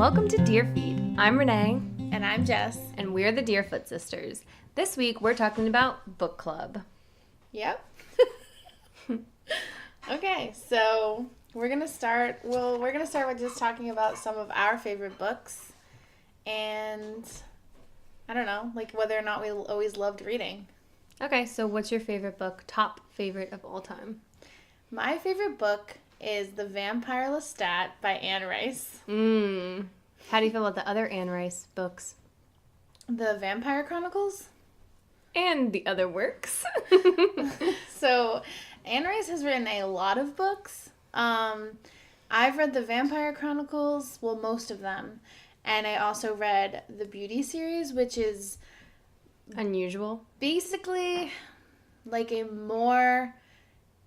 Welcome to Deer Feed. I'm Renee. And I'm Jess. And we're the Deerfoot Sisters. This week we're talking about book club. Yep. Okay, so we're gonna start with just talking about some of our favorite books, and I don't know, like whether or not we always loved reading. Okay, so what's your favorite book? Top favorite of all time? My favorite book is The Vampire Lestat by Anne Rice. How do you feel about the other Anne Rice books? The Vampire Chronicles? And the other works. So, Anne Rice has written a lot of books. I've read the Vampire Chronicles, well, most of them. And I also read the Beauty series, which is unusual. Basically like a more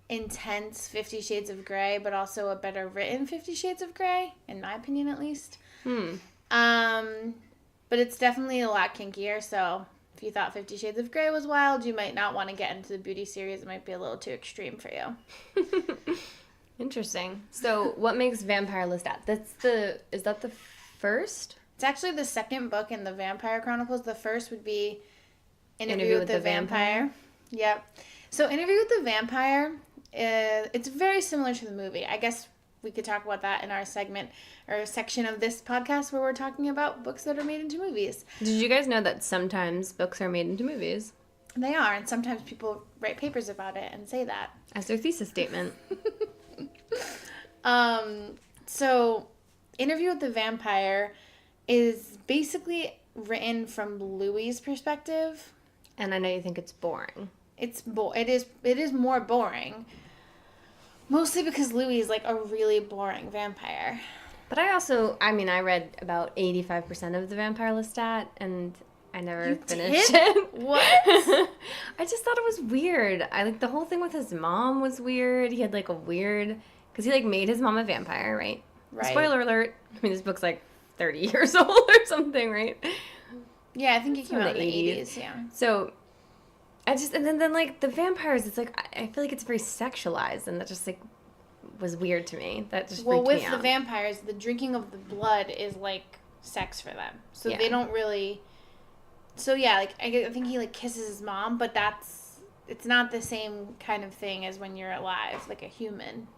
intense 50 Shades of Grey, but also a better written 50 Shades of Grey, in my opinion at least. But it's definitely a lot kinkier, so if you thought 50 Shades of Grey was wild, you might not want to get into the Beauty series. It might be a little too extreme for you. Interesting. So what makes Vampire Lestat? Is that the first? It's actually the second book in the Vampire Chronicles. The first would be Interview with the Vampire. Yep. So Interview with the Vampire, it's very similar to the movie. I guess we could talk about that in our segment or section of this podcast where we're talking about books that are made into movies. Did you guys know that sometimes books are made into movies? They are, and sometimes people write papers about it and say that. As their thesis statement. So Interview with the Vampire is basically written from Louis' perspective. And I know you think it's boring. It is more boring. Mostly because Louis is like a really boring vampire. But I read about 85% of the Vampire Lestat, and I never finished it. What? I just thought it was weird. The whole thing with his mom was weird. He had like a weird, because he like made his mom a vampire, right? Right. Spoiler alert. I mean, this book's like 30 years old or something, right? Yeah, I think it came out in the 80s, yeah. So, and then like the vampires, it's like, I feel like it's very sexualized, and that just like was weird to me. That just freaked me out. Well, with the vampires, the drinking of the blood is like sex for them. So they don't really, so yeah, like I think he like kisses his mom, but it's not the same kind of thing as when you're alive, like a human.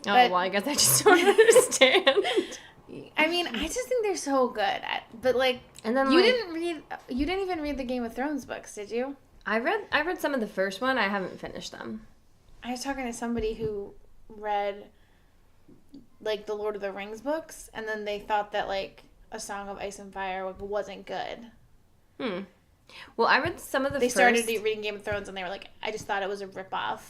Oh, well, I guess I just don't understand. I mean, I just think they're so good but like, and then you didn't even read the Game of Thrones books, did you? I read some of the first one. I haven't finished them. I was talking to somebody who read like the Lord of the Rings books, and then they thought that like A Song of Ice and Fire wasn't good. Well, I read some of the They started reading Game of Thrones, and they were like, I just thought it was a ripoff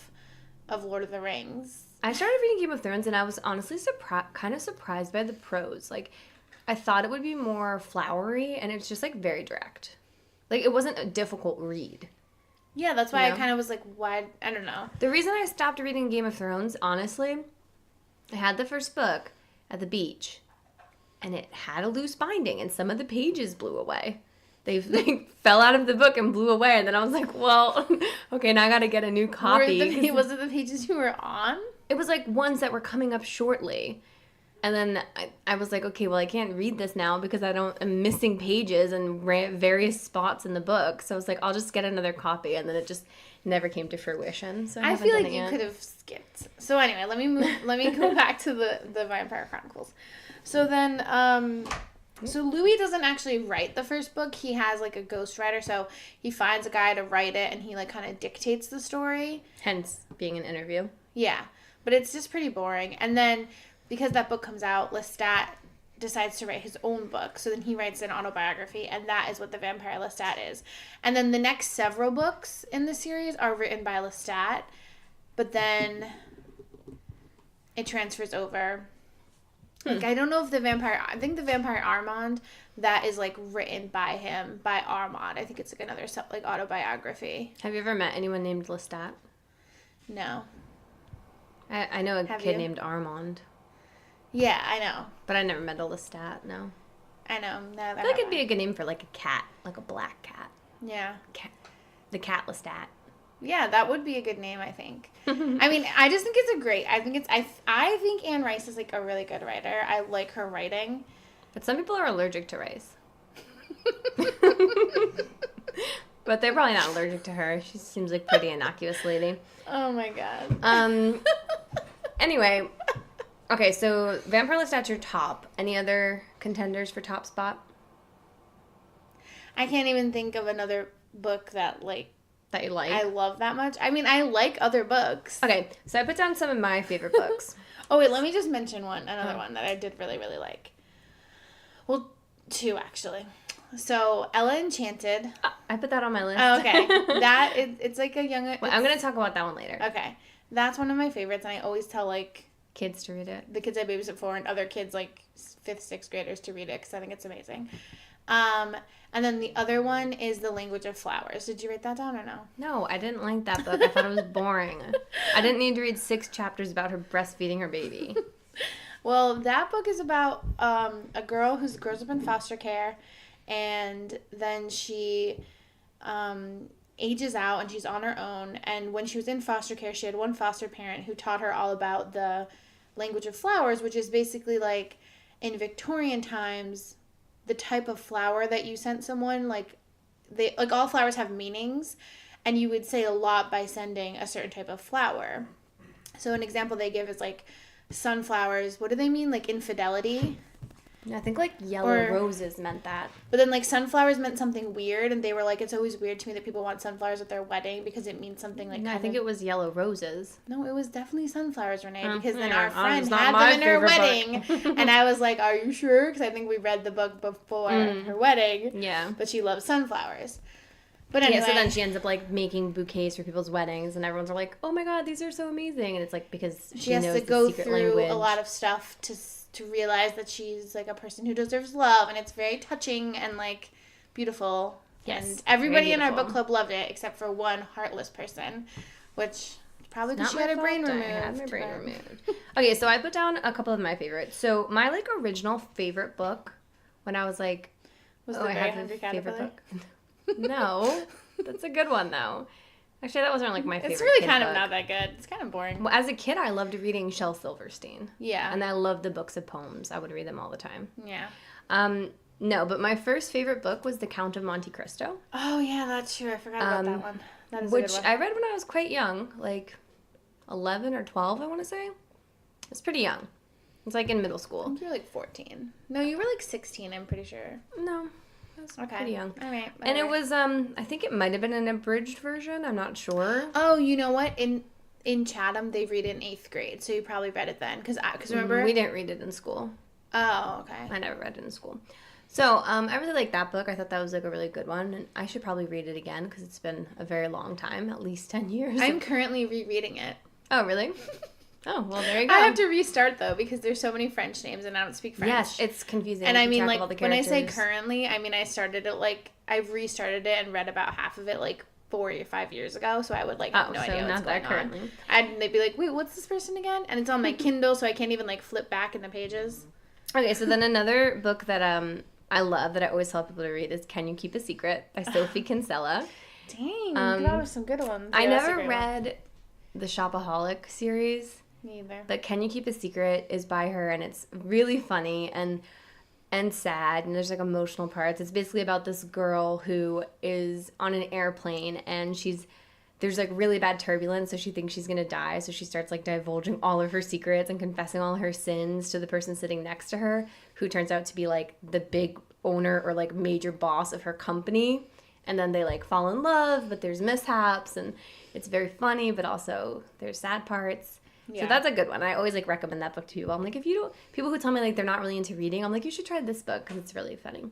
of Lord of the Rings. I started reading Game of Thrones, and I was honestly kind of surprised by the prose. Like, I thought it would be more flowery, and it's just like very direct. Like, it wasn't a difficult read. Yeah, that's why I kind of was like, why? I don't know. The reason I stopped reading Game of Thrones, honestly, I had the first book at the beach, and it had a loose binding, and some of the pages blew away. They fell out of the book and blew away, and then I was like, well, okay, now I got to get a new copy. Was it the pages you were on? It was like ones that were coming up shortly. And then I was like, okay, well, I can't read this now because I'm missing pages and various spots in the book. So I was like, I'll just get another copy. And then it just never came to fruition. So I feel like you could have skipped. So anyway, let me go back to the Vampire Chronicles. So then, so Louis doesn't actually write the first book. He has like a ghostwriter. So he finds a guy to write it, and he like kind of dictates the story. Hence being an interview. Yeah. But it's just pretty boring. And then, because that book comes out, Lestat decides to write his own book. So then he writes an autobiography, and that is what The Vampire Lestat is. And then the next several books in the series are written by Lestat, but then it transfers over. Like, I don't know if I think The Vampire Armand, that is, like, written by him, by Armand. I think it's, like, another, like, autobiography. Have you ever met anyone named Lestat? No. I know a kid named Armand. Yeah, I know. But I never met a Lestat, no. I know. I feel like it'd be a good name for, like, a cat. Like a black cat. Yeah. The cat Lestat. Yeah, that would be a good name, I think. I mean, I just think I think Anne Rice is, like, a really good writer. I like her writing. But some people are allergic to rice. But they're probably not allergic to her. She seems like a pretty innocuous lady. Oh my god. Anyway, okay, so Vampire Lestat your top. Any other contenders for top spot? I can't even think of another book that That you like? I love that much. I mean, I like other books. Okay, so I put down some of my favorite books. Oh wait, let me just mention another one that I did really, really like. Well, two actually. So Ella Enchanted. I put that on my list. Oh, okay. It's like a young. Well, I'm gonna talk about that one later. Okay, that's one of my favorites, and I always tell Kids to read it. the kids I babysit for and other kids 5th, 6th graders to read it because I think it's amazing. And then the other one is The Language of Flowers. Did you write that down or no? No, I didn't like that book. I thought it was boring. I didn't need to read 6 chapters about her breastfeeding her baby. Well, that book is about a girl who grows up in foster care, and then she ages out and she's on her own. And when she was in foster care, she had one foster parent who taught her all about the language of flowers, which is basically in Victorian times, the type of flower that you sent someone, all flowers have meanings, and you would say a lot by sending a certain type of flower. So an example they give is sunflowers. What do they mean? Infidelity? I think yellow roses meant that. But then sunflowers meant something weird, and they were it's always weird to me that people want sunflowers at their wedding because it means something No, I think it was yellow roses. No, it was definitely sunflowers, Renee, because then yeah, our friend not had my them in her favorite wedding, and I was like, "Are you sure?" Because I think we read the book before her wedding. Yeah. But she loves sunflowers. But anyway. Yeah, so then she ends up making bouquets for people's weddings, and everyone's like, "Oh my god, these are so amazing!" And it's because she has knows to go the secret through language. a lot of stuff to realize that she's a person who deserves love, and it's very touching and beautiful. Yes, and everybody in our beautiful. book club loved it except for one heartless person, which probably because she had her brain removed. I had my brain removed. Okay, so I put down a couple of my favorites. So my original favorite book when I was Was oh, the I Very have Hungry a favorite Caterpillar? book. No, that's a good one though. Actually, that wasn't my favorite. It's really kid kind book. of not that good. It's kind of boring. Well, as a kid, I loved reading Shel Silverstein. Yeah. And I loved the books of poems. I would read them all the time. Yeah. No, but my first favorite book was The Count of Monte Cristo. Oh, yeah, that's true. I forgot about that one. That is Which a good one. I read when I was quite young, 11 or 12, I want to say. It's pretty young. It's in middle I school. think you were 14. No, you were 16, I'm pretty sure. No, I was pretty young. All right. And it whatever. was, I think it might have been an abridged version. I'm not sure. Oh, you know what? In Chatham, they read it in 8th grade, so you probably read it then. Because remember? We didn't read it in school. Oh, okay. I never read it in school. So, I really liked that book. I thought that was a really good one. And I should probably read it again because it's been a very long time, at least 10 years. I'm currently rereading it. Oh, really? Oh, well, there you go. I have to restart, though, because there's so many French names and I don't speak French. Yes, it's confusing. And I mean, all the when I say characters. currently, I mean, I started it, I've restarted it and read about half of it, 4 or 5 years ago, so I would, have no idea what's going on. And they'd be like, wait, what's this person again? And it's on my Kindle, so I can't even, flip back in the pages. Okay, so then another book that I love that I always tell people to read is Can You Keep a Secret by Sophie Kinsella. Dang, you thought of some good ones. I Yeah, that's a never great one. read the Shopaholic series. Me either. But Can You Keep a Secret is by her, and it's really funny and sad, and there's emotional parts. It's basically about this girl who is on an airplane, and there's really bad turbulence, so she thinks she's gonna die, so she starts divulging all of her secrets and confessing all her sins to the person sitting next to her, who turns out to be the big owner or major boss of her company. And then they fall in love, but there's mishaps, and it's very funny, but also there's sad parts. Yeah. So that's a good one. I always recommend that book to people. I'm if you don't, people who tell me they're not really into reading, I'm you should try this book because it's really funny.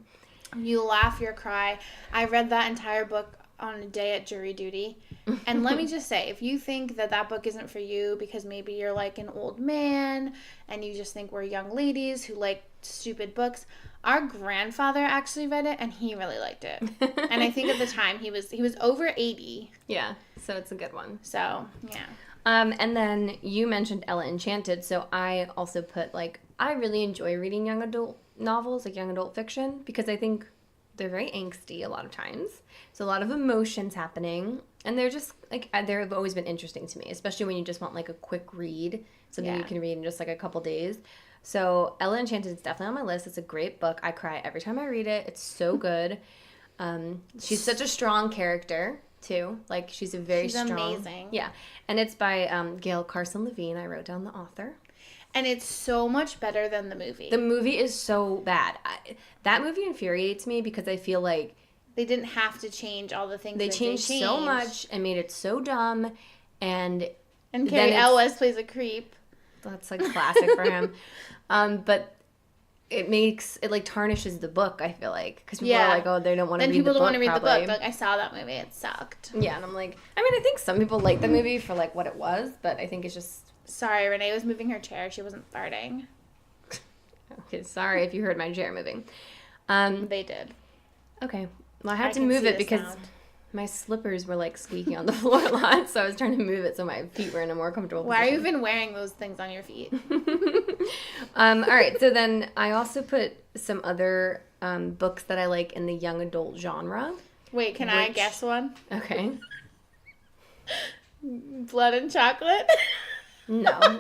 You laugh, you cry. I read that entire book on a day at jury duty. And let me just say, if you think that book isn't for you because maybe you're an old man and you just think we're young ladies who like stupid books, our grandfather actually read it and he really liked it. And I think at the time he was over 80. Yeah, so it's a good one. So, yeah. And then you mentioned Ella Enchanted, so I also put I really enjoy reading young adult novels, young adult fiction, because I think they're very angsty a lot of times. So a lot of emotions happening, and they're just they've always been interesting to me, especially when you just want a quick read, something you can read in just a couple days. So Ella Enchanted is definitely on my list. It's a great book. I cry every time I read it. It's so good. She's such a strong character too. Like she's She's strong. amazing. Yeah, and it's by Gail Carson Levine. I wrote down the author. And it's so much better than the movie. The movie is so bad. That movie infuriates me because I feel like they didn't have to change all the things. They changed so much and made it so dumb, and Carrie Elwes plays a creep. That's like classic for him. But it like tarnishes the book. I feel like because people are like, oh, they don't want to read the book. Then people don't want to read the book. Like I saw that movie, it sucked. Yeah, and I'm like, I mean, I think some people like the movie for like what it was, but I think it's just. Sorry, Renee was moving her chair. She wasn't farting. Okay, sorry if you heard my chair moving. They did. Okay. Well, I had to move it because my slippers were like squeaking on the floor a lot, so I was trying to move it so my feet were in a more comfortable position. Why are you even wearing those things on your feet? All right, so then I also put some other books that I like in the young adult genre. Wait, can I guess one? Okay. Blood and Chocolate? No.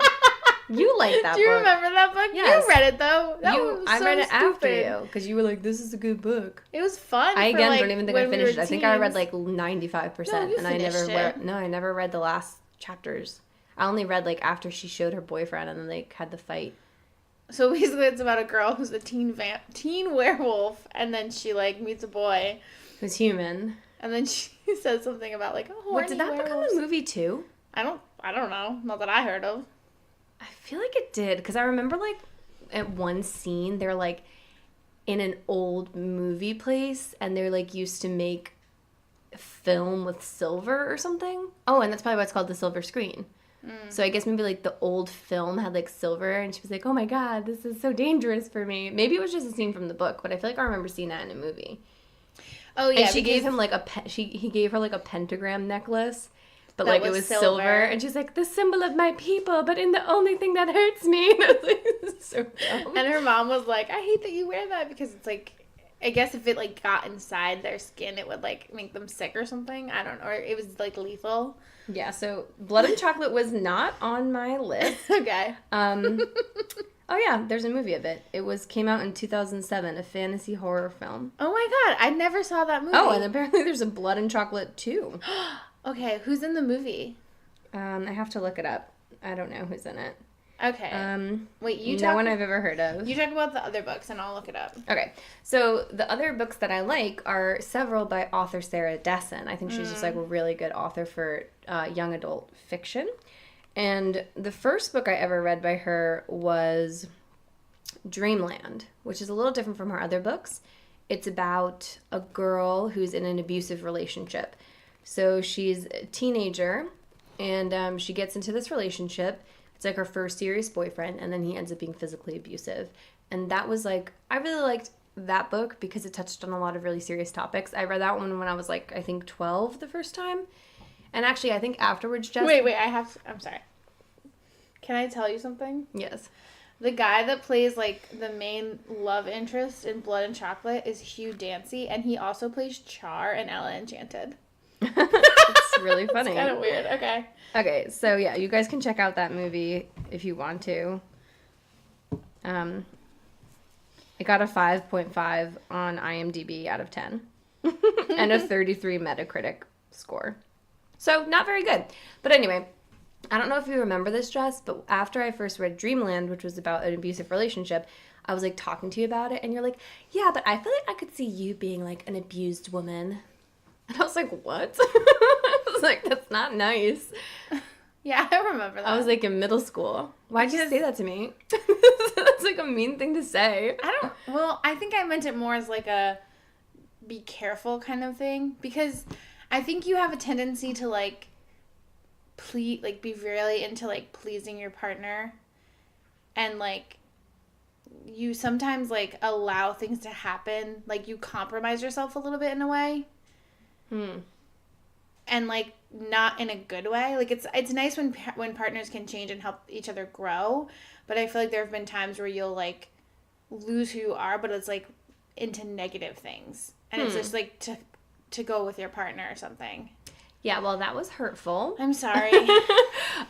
You like that book. Do you remember that book? Yes. You read it, though. I read it after you, because you were like, this is a good book. It was fun. I, again, don't even think I finished it. I think I read like 95%. And I never read the last chapters. I only read like after she showed her boyfriend and then they had the fight. So basically it's about a girl who's a teen werewolf, and then she like meets a boy. Who's human. And then she says something about like, oh, what, did that become a movie too? I don't know. Not that I heard of. I feel like it did, because I remember, like, at one scene, they're, like, in an old movie place, and they're, like, used to make film with silver or something. Oh, and that's probably why it's called the silver screen. So I guess maybe, like, the old film had, like, silver, and she was like, oh, my God, this is so dangerous for me. Maybe it was just a scene from the book, but I feel like I remember seeing that in a movie. Oh, yeah. And she gave him, like, he gave her, like, a pentagram necklace. But, like, it was silver. And she's like, the symbol of my people, but in the only thing that hurts me. And I was like, this is so dumb. And her mom was like, I hate that you wear that, because it's, like, I guess if it, like, got inside their skin, it would, like, make them sick or something. I don't know. Or it was, like, lethal. Yeah, so Blood and Chocolate was not on my list. Okay. Oh, yeah, there's a movie of it. It came out in 2007, a fantasy horror film. Oh, my God. I never saw that movie. Oh, and apparently there's a Blood and Chocolate, too. Okay, who's in the movie? I have to look it up. I don't know who's in it. Okay. Wait, no one I've ever heard of. You talk about the other books, and I'll look it up. Okay. So the other books that I like are several by author Sarah Dessen. I think she's just like a really good author for young adult fiction. And the first book I ever read by her was Dreamland, which is a little different from her other books. It's about a girl who's in an abusive relationship. So she's a teenager, and she gets into this relationship. It's like her first serious boyfriend, and then he ends up being physically abusive. And that was like, I really liked that book because it touched on a lot of really serious topics. I read that one when I was like, I think 12 the first time. And actually, I think afterwards, Jess... Wait, I'm sorry. Can I tell you something? Yes. The guy that plays, like, the main love interest in Blood and Chocolate is Hugh Dancy, and he also plays Char in Ella Enchanted. It's really funny. It's kind of weird. Okay. Okay, so yeah, you guys can check out that movie if you want to. It got a 5.5 on IMDb out of 10 and a 33 Metacritic score. So not very good. But anyway, I don't know if you remember this, Jess, but after I first read Dreamland, which was about an abusive relationship, I was like talking to you about it, and you're like, yeah, but I feel like I could see you being like an abused woman. And I was like, what? I was like, that's not nice. Yeah, I remember that. I was like in middle school. Why'd you say that to me? That's like a mean thing to say. I think I meant it more as like a be careful kind of thing. Because I think you have a tendency to like be really into like pleasing your partner. And like you sometimes like allow things to happen. Like you compromise yourself a little bit in a way. And like not in a good way. Like it's nice when partners can change and help each other grow, but I feel like there have been times where you'll like lose who you are, but it's like into negative things, and it's just like to go with your partner or something. Yeah, well, that was hurtful. I'm sorry.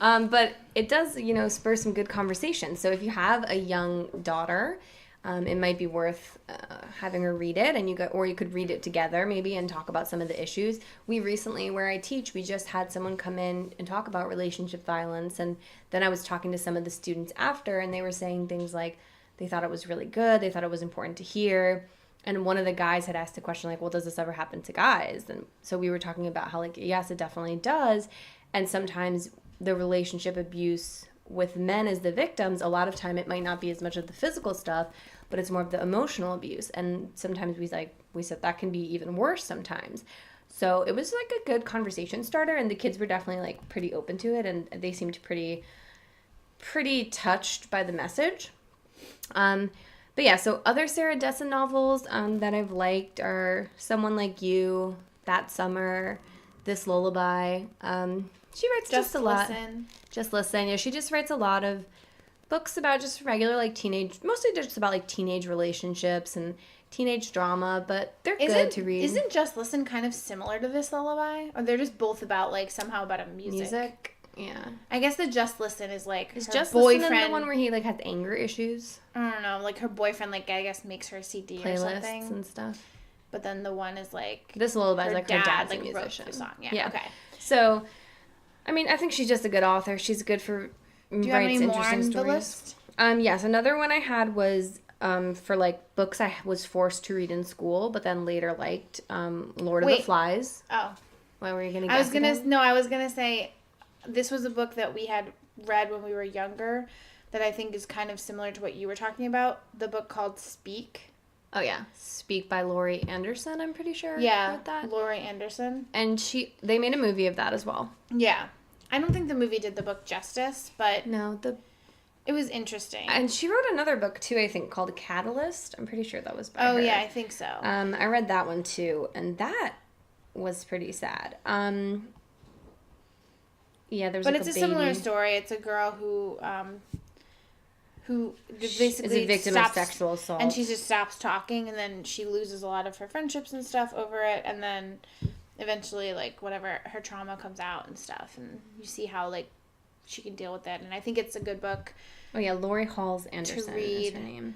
But it does, spur some good conversation. So if you have a young daughter, it might be worth having her read it, or you could read it together maybe and talk about some of the issues. We recently, where I teach, we just had someone come in and talk about relationship violence, and then I was talking to some of the students after, and they were saying things like they thought it was really good, they thought it was important to hear. And one of the guys had asked a question like, well, does this ever happen to guys? And so we were talking about how, like, yes, it definitely does. And sometimes the relationship abuse with men as the victims, a lot of time it might not be as much of the physical stuff, but it's more of the emotional abuse. And sometimes we said that can be even worse sometimes. So it was like a good conversation starter, and the kids were definitely like pretty open to it, and they seemed pretty touched by the message. But yeah, so other Sarah Dessen novels that I've liked are Someone Like You, That Summer, This Lullaby. She writes just a lot. Just Listen. Yeah, she just writes a lot of books about just regular mostly just about like teenage relationships and teenage drama, but they're good to read. Isn't Just Listen kind of similar to This Lullaby? Or they're just both about like somehow about a music? Yeah. I guess the Just Listen is like is her Just boyfriend. Listen the one where he like has anger issues? I don't know, like her boyfriend like I guess makes her a CD playlists or something and stuff. But then the one is like This Lullaby is like her dad's like a musician. wrote the song. Yeah. Okay. So, I mean, I think she's just a good author. She's good for Do you have any more on the list? Yes, another one I had was for like books I was forced to read in school, but then later liked Lord of the Flies. Oh, what were you gonna? I was gonna say this was a book that we had read when we were younger that I think is kind of similar to what you were talking about. The book called Speak. Oh yeah, Speak by Laurie Anderson. I'm pretty sure. Yeah, Laurie Anderson. And they made a movie of that as well. Yeah, I don't think the movie did the book justice, but no, it was interesting. And she wrote another book too, I think, called Catalyst. I'm pretty sure that was by her. Oh yeah, I think so. I read that one too, and that was pretty sad. Yeah, there's. But it's a similar story. It's a girl who basically is a victim of sexual assault, and she just stops talking, and then she loses a lot of her friendships and stuff over it, and then eventually, like, whatever, her trauma comes out and stuff, and you see how like she can deal with it. And I think it's a good book. Oh yeah, Lori Halls Anderson to read, is her name.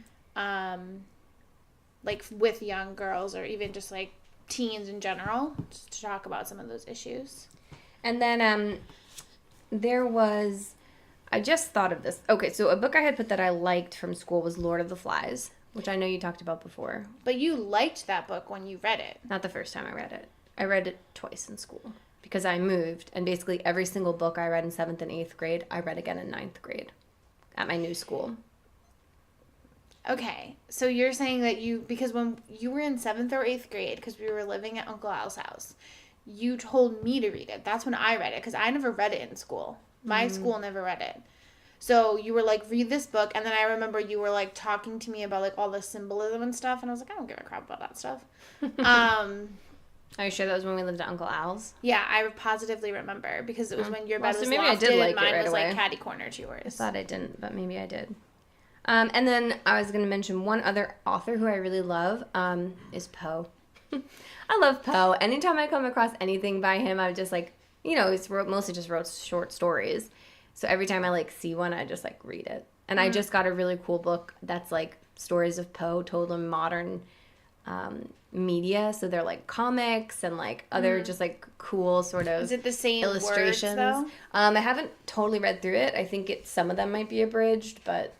Like with young girls or even just like teens in general, just to talk about some of those issues. And then I just thought of this. Okay, so a book I had put that I liked from school was Lord of the Flies, which I know you talked about before. But you liked that book when you read it. Not the first time I read it. I read it twice in school because I moved, and basically every single book I read in 7th and 8th grade, I read again in 9th grade at my new school. Okay, so you're saying that because when you were in 7th or 8th grade, because we were living at Uncle Al's house, you told me to read it. That's when I read it, because I never read it in school. My school never read it. So you were like, read this book, and then I remember you were like talking to me about like all the symbolism and stuff, and I was like, I don't give a crap about that stuff. Are you sure that was when we lived at Uncle Al's? Yeah, I positively remember, because it was when your bed was maybe lofted I did like and mine it right was away. like catty corner to yours. I thought I didn't, but maybe I did. And then I was going to mention one other author who I really love is Poe. I love Poe. Anytime I come across anything by him, I'm just like, he's mostly just wrote short stories. So every time I like see one, I just like read it. And I just got a really cool book that's like stories of Poe told in modern media. So they're like comics and like other just like cool sort of Is it the same illustrations. Words, though? I haven't totally read through it. I think some of them might be abridged, but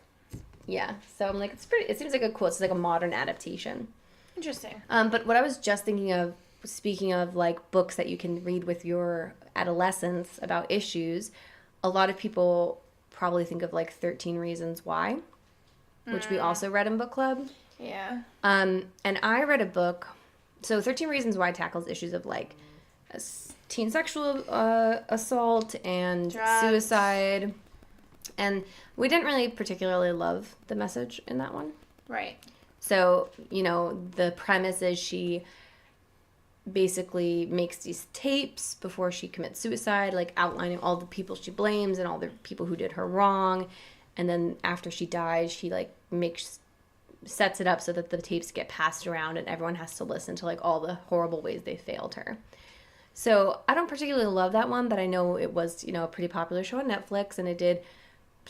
yeah. So I'm like, it seems like it's like a modern adaptation. Interesting. But what I was just thinking of, speaking of like books that you can read with your adolescents about issues, a lot of people probably think of like 13 Reasons Why, which we also read in book club. Yeah. And I read a book, so 13 Reasons Why tackles issues of like teen sexual assault and drugs. Suicide. And we didn't really particularly love the message in that one. Right. So, the premise is she basically makes these tapes before she commits suicide, like outlining all the people she blames and all the people who did her wrong. And then after she dies, she like sets it up so that the tapes get passed around and everyone has to listen to like all the horrible ways they failed her. So I don't particularly love that one, but I know it was, you know, a pretty popular show on Netflix, and it did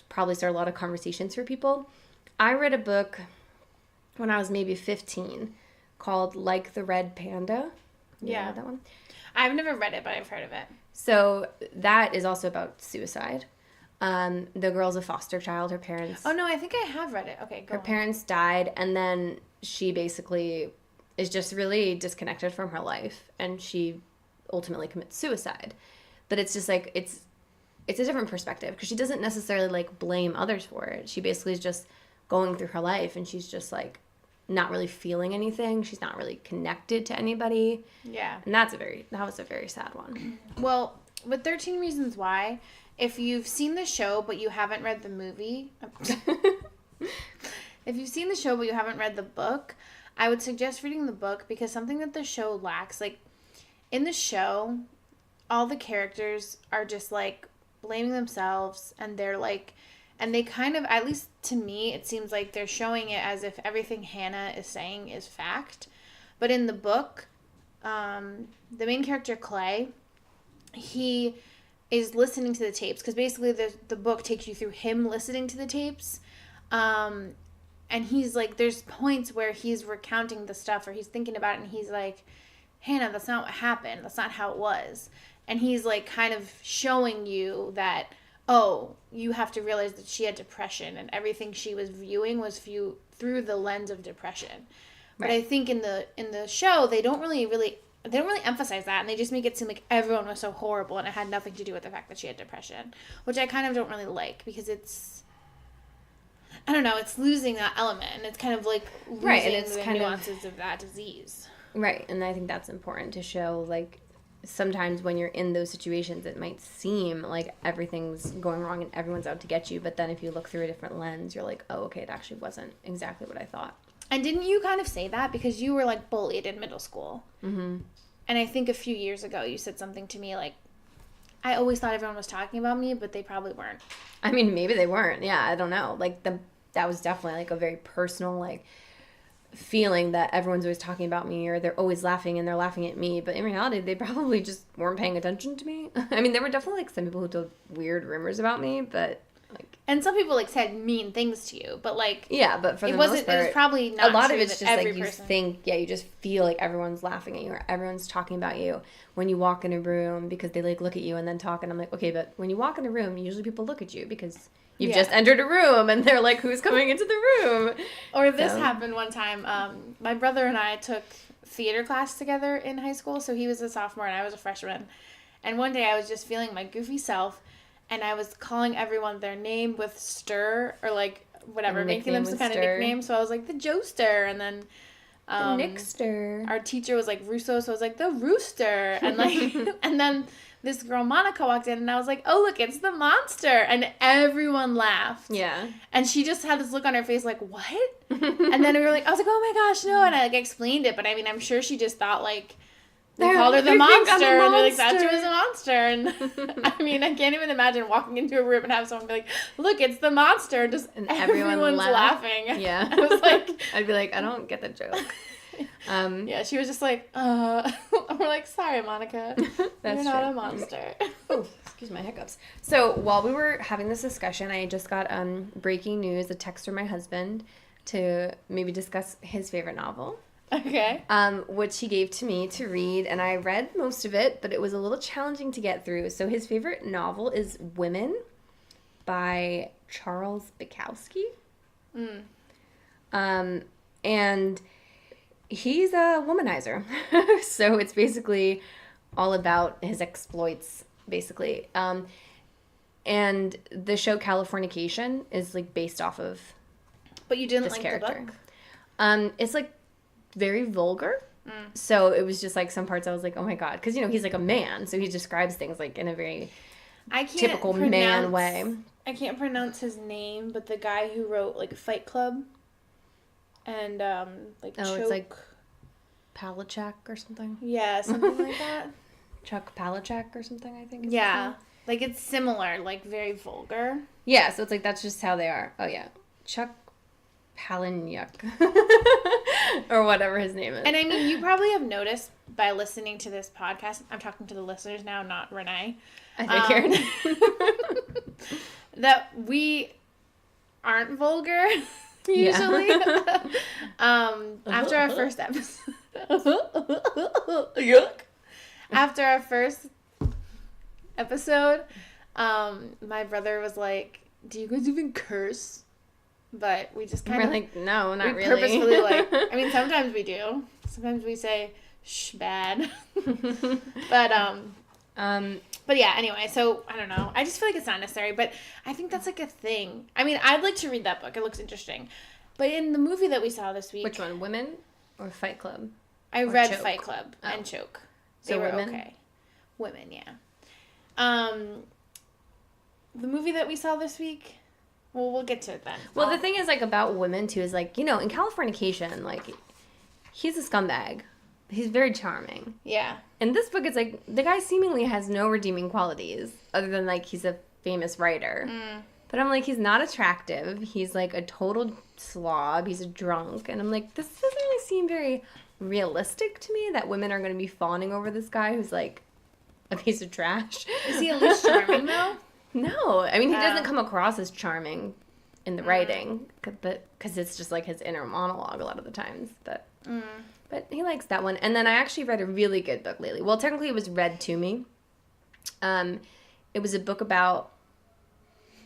probably start a lot of conversations for people. I read a book when I was maybe 15 called Like the Red Panda. You Yeah. read that one? I've never read it, but I've heard of it. So that is also about suicide. The girl's a foster child. Her parents... Oh, no, I think I have read it. Okay, go Her on. parents died, and then she basically is just really disconnected from her life, and she ultimately commits suicide. But it's just like, it's a different perspective, because she doesn't necessarily, like, blame others for it. She basically is just going through her life, and she's just, like, not really feeling anything. She's not really connected to anybody. Yeah. And that was a very sad one. Well, with 13 Reasons Why, if you've seen the show but you haven't read the movie, if you've seen the show but you haven't read the book, I would suggest reading the book, because something that the show lacks, like, in the show, all the characters are just, like, blaming themselves, and they're, like, and they kind of, at least to me, it seems like they're showing it as if everything Hannah is saying is fact. But in the book, the main character, Clay, he is listening to the tapes, because basically the book takes you through him listening to the tapes. And he's like, there's points where he's recounting the stuff, or he's thinking about it, and he's like, Hannah, that's not what happened. That's not how it was. And he's like kind of showing you that, oh, you have to realize that she had depression, and everything she was viewing was through the lens of depression. But I think in the show, they don't really emphasize that, and they just make it seem like everyone was so horrible, and it had nothing to do with the fact that she had depression, which I kind of don't really like, because it's, I don't know, it's losing that element, and it's kind of like losing Right, and it's the kind of- nuances of that disease. Right, and I think that's important to show, like, sometimes when you're in those situations, it might seem like everything's going wrong and everyone's out to get you, but then if you look through a different lens, you're like, oh, okay, it actually wasn't exactly what I thought. And didn't you kind of say that because you were, like, bullied in middle school? Mm-hmm. And I think a few years ago you said something to me like, I always thought everyone was talking about me, but they probably weren't. I mean, maybe they weren't. Yeah, I don't know. Like, that was definitely, like, a very personal, like, feeling that everyone's always talking about me, or they're always laughing and they're laughing at me, but in reality they probably just weren't paying attention to me. I mean, there were definitely, like, some people who told weird rumors about me, but, like, and some people, like, said mean things to you, but, like, yeah, but for the it most wasn't, part, it was probably not a lot true of it's that just every like you person... think, yeah, you just feel like everyone's laughing at you or everyone's talking about you when you walk in a room, because they, like, look at you and then talk, and I'm like, okay, but when you walk in a room, usually people look at you because you've just entered a room, and they're like, who's coming into the room? Or this happened one time. My brother and I took theater class together in high school, so he was a sophomore and I was a freshman. And one day I was just feeling my goofy self, and I was calling everyone their name with stir, or, like, whatever, making them some kind of nickname. So I was like, the Joester, and then The Nickster. our teacher was like Russo, so I was like, the Rooster, and, like, and then this girl Monica walked in, and I was like, oh, look, it's the monster, and everyone laughed. Yeah. And she just had this look on her face like, what? And then we were like, I was like, oh my gosh, no, and I, like, explained it, but I mean, I'm sure she just thought, like, they called her the monster, and they're like, that she was a monster, and I mean, I can't even imagine walking into a room and have someone be like, look, it's the monster, and everyone's laughing. Yeah. I was like... I'd be like, I don't get the joke. Yeah, she was just like, we're like, sorry, Monica, you're not a monster. Oh, excuse my hiccups. So while we were having this discussion, I just got breaking news, a text from my husband to maybe discuss his favorite novel. Okay. Which he gave to me to read, and I read most of it, but it was a little challenging to get through. So his favorite novel is Women by Charles Bukowski. And he's a womanizer. So it's basically all about his exploits, basically. And the show Californication is, like, based off of But you didn't this like character. the book? It's, like, very vulgar. So it was just, like, some parts I was like, oh my god. Because, you know, he's, like, a man. So he describes things, like, in a very typical man way. I can't pronounce his name, but the guy who wrote, like, Fight Club and, like, Choke. It's, like, Palachuk or something. Yeah, something like that. Chuck Palachuk or something, I think. Yeah. Like, it's similar, like, very vulgar. Yeah, so it's, like, that's just how they are. Oh, yeah. Chuck Palahniuk. Or whatever his name is. And I mean, you probably have noticed by listening to this podcast, I'm talking to the listeners now, not Renee. I figured. That we aren't vulgar usually. After our first episode. Yuck. After our first episode, my brother was like, "Do you guys even curse?" But we just kind of like, no, not really. Purposefully I mean, sometimes we do. Sometimes we say "shh, bad." But yeah, anyway, so I don't know. I just feel like it's not necessary, but I think that's like a thing. I mean, I'd like to read that book. It looks interesting. But in the movie that we saw this week, which one, Women or Fight Club? I or read Choke? Fight Club and Choke. They So were Women? okay. Women, yeah. The movie that we saw this week, well, we'll get to it then. Well, the thing is, like, about women, too, is, like, you know, in Californication, like, he's a scumbag. He's very charming. Yeah. In this book, it's like, the guy seemingly has no redeeming qualities, other than, like, he's a famous writer. But I'm like, he's not attractive. He's, like, a total slob. He's a drunk. And I'm like, this doesn't really seem very realistic to me, that women are going to be fawning over this guy who's, like, a piece of trash. Is he at least charming, though? No. I mean, he doesn't come across as charming in the writing, because it's just, like, his inner monologue a lot of the times. But he likes that one. And then I actually read a really good book lately. Well, technically it was read to me. It was a book about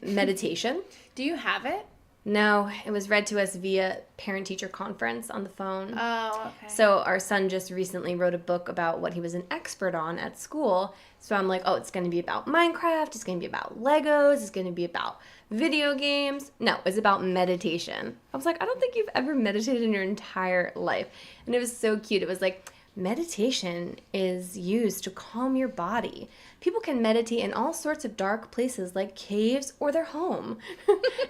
meditation. Do you have it? No, it was read to us via parent-teacher conference on the phone. Oh, okay. So our son just recently wrote a book about what he was an expert on at school. So I'm like, oh, it's going to be about Minecraft. It's going to be about Legos. It's going to be about video games. No, it's about meditation. I was like, I don't think you've ever meditated in your entire life. And it was so cute. It was like, meditation is used to calm your body. People can meditate in all sorts of dark places like caves or their home.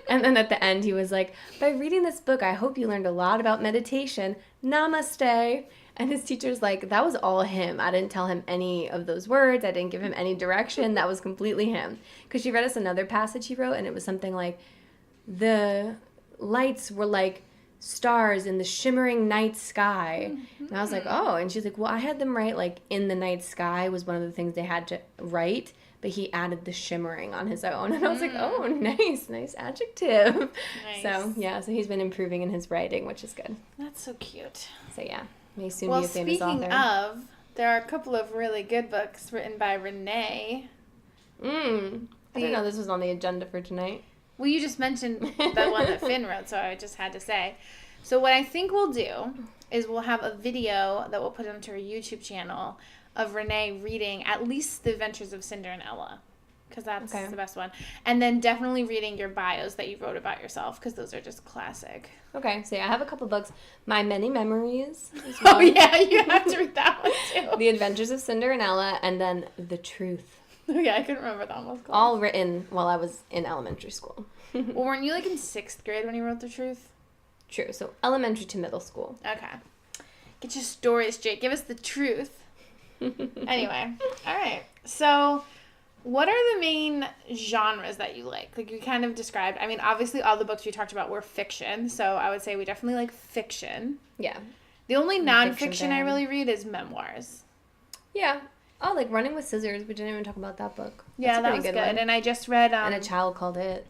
And then at the end, he was like, by reading this book, I hope you learned a lot about meditation. Namaste. And his teacher's like, that was all him. I didn't tell him any of those words. I didn't give him any direction. That was completely him. Because she read us another passage he wrote, and it was something like, the lights were like stars in the shimmering night sky. And I was like, oh. And she's like, well, I had them write, like, in the night sky was one of the things they had to write, but he added the shimmering on his own. And I was like, oh, nice adjective. Nice. So, yeah, so he's been improving in his writing, which is good. That's so cute. So, yeah, may soon be a famous author. Speaking of, there are a couple of really good books written by Renee. I didn't know this was on the agenda for tonight. Well, you just mentioned the one that Finn wrote, so I just had to say. So what I think we'll do is we'll have a video that we'll put onto our YouTube channel of Renee reading at least The Adventures of Cinder and Ella, because that's the best one. And then definitely reading your bios that you wrote about yourself, because those are just classic. Okay, so yeah, I have a couple books. My Many Memories is Oh, one. yeah, you have to read that one, too. The Adventures of Cinder and Ella, and then The Truth. Yeah, I couldn't remember that one was called. All written while I was in elementary school. Well, weren't you, like, in 6th grade when you wrote The Truth? True, so elementary to middle school. Okay. Get your stories straight. Give us the truth. Anyway, all right. So, what are the main genres that you like? Like, you kind of described. I mean, obviously, all the books we talked about were fiction, so I would say we definitely like fiction. Yeah. The only nonfiction fan. I really read is memoirs. Yeah. Oh, like Running with Scissors. We didn't even talk about that book. Yeah, That's a that pretty was good. one. And I just read... And A Child Called It.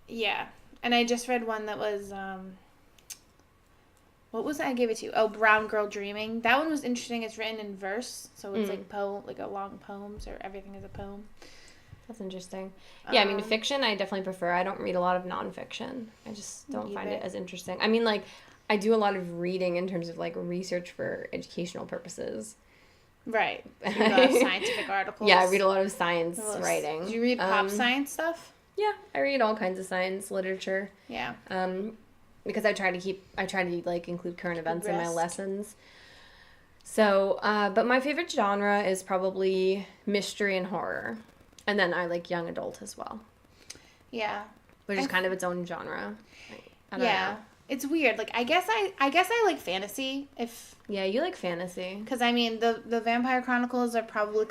Yeah. And I just read one that was... what was it? I gave it to you. Oh, Brown Girl Dreaming. That one was interesting. It's written in verse, so it's like a long poems, or everything is a poem. That's interesting. Yeah, I mean, fiction I definitely prefer. I don't read a lot of nonfiction. I just don't find it as interesting. I mean, like, I do a lot of reading in terms of, like, research for educational purposes. Right. You read a lot of scientific articles. Yeah, I read a lot of science writing. Do you read pop science stuff? Yeah, I read all kinds of science literature. Yeah. Because I try to like include current events in my lessons. So, but my favorite genre is probably mystery and horror. And then I like young adult as well. Yeah. Which is kind of its own genre. I don't know. It's weird. Like, I guess I like fantasy. Yeah, you like fantasy. Because, I mean, the Vampire Chronicles are probably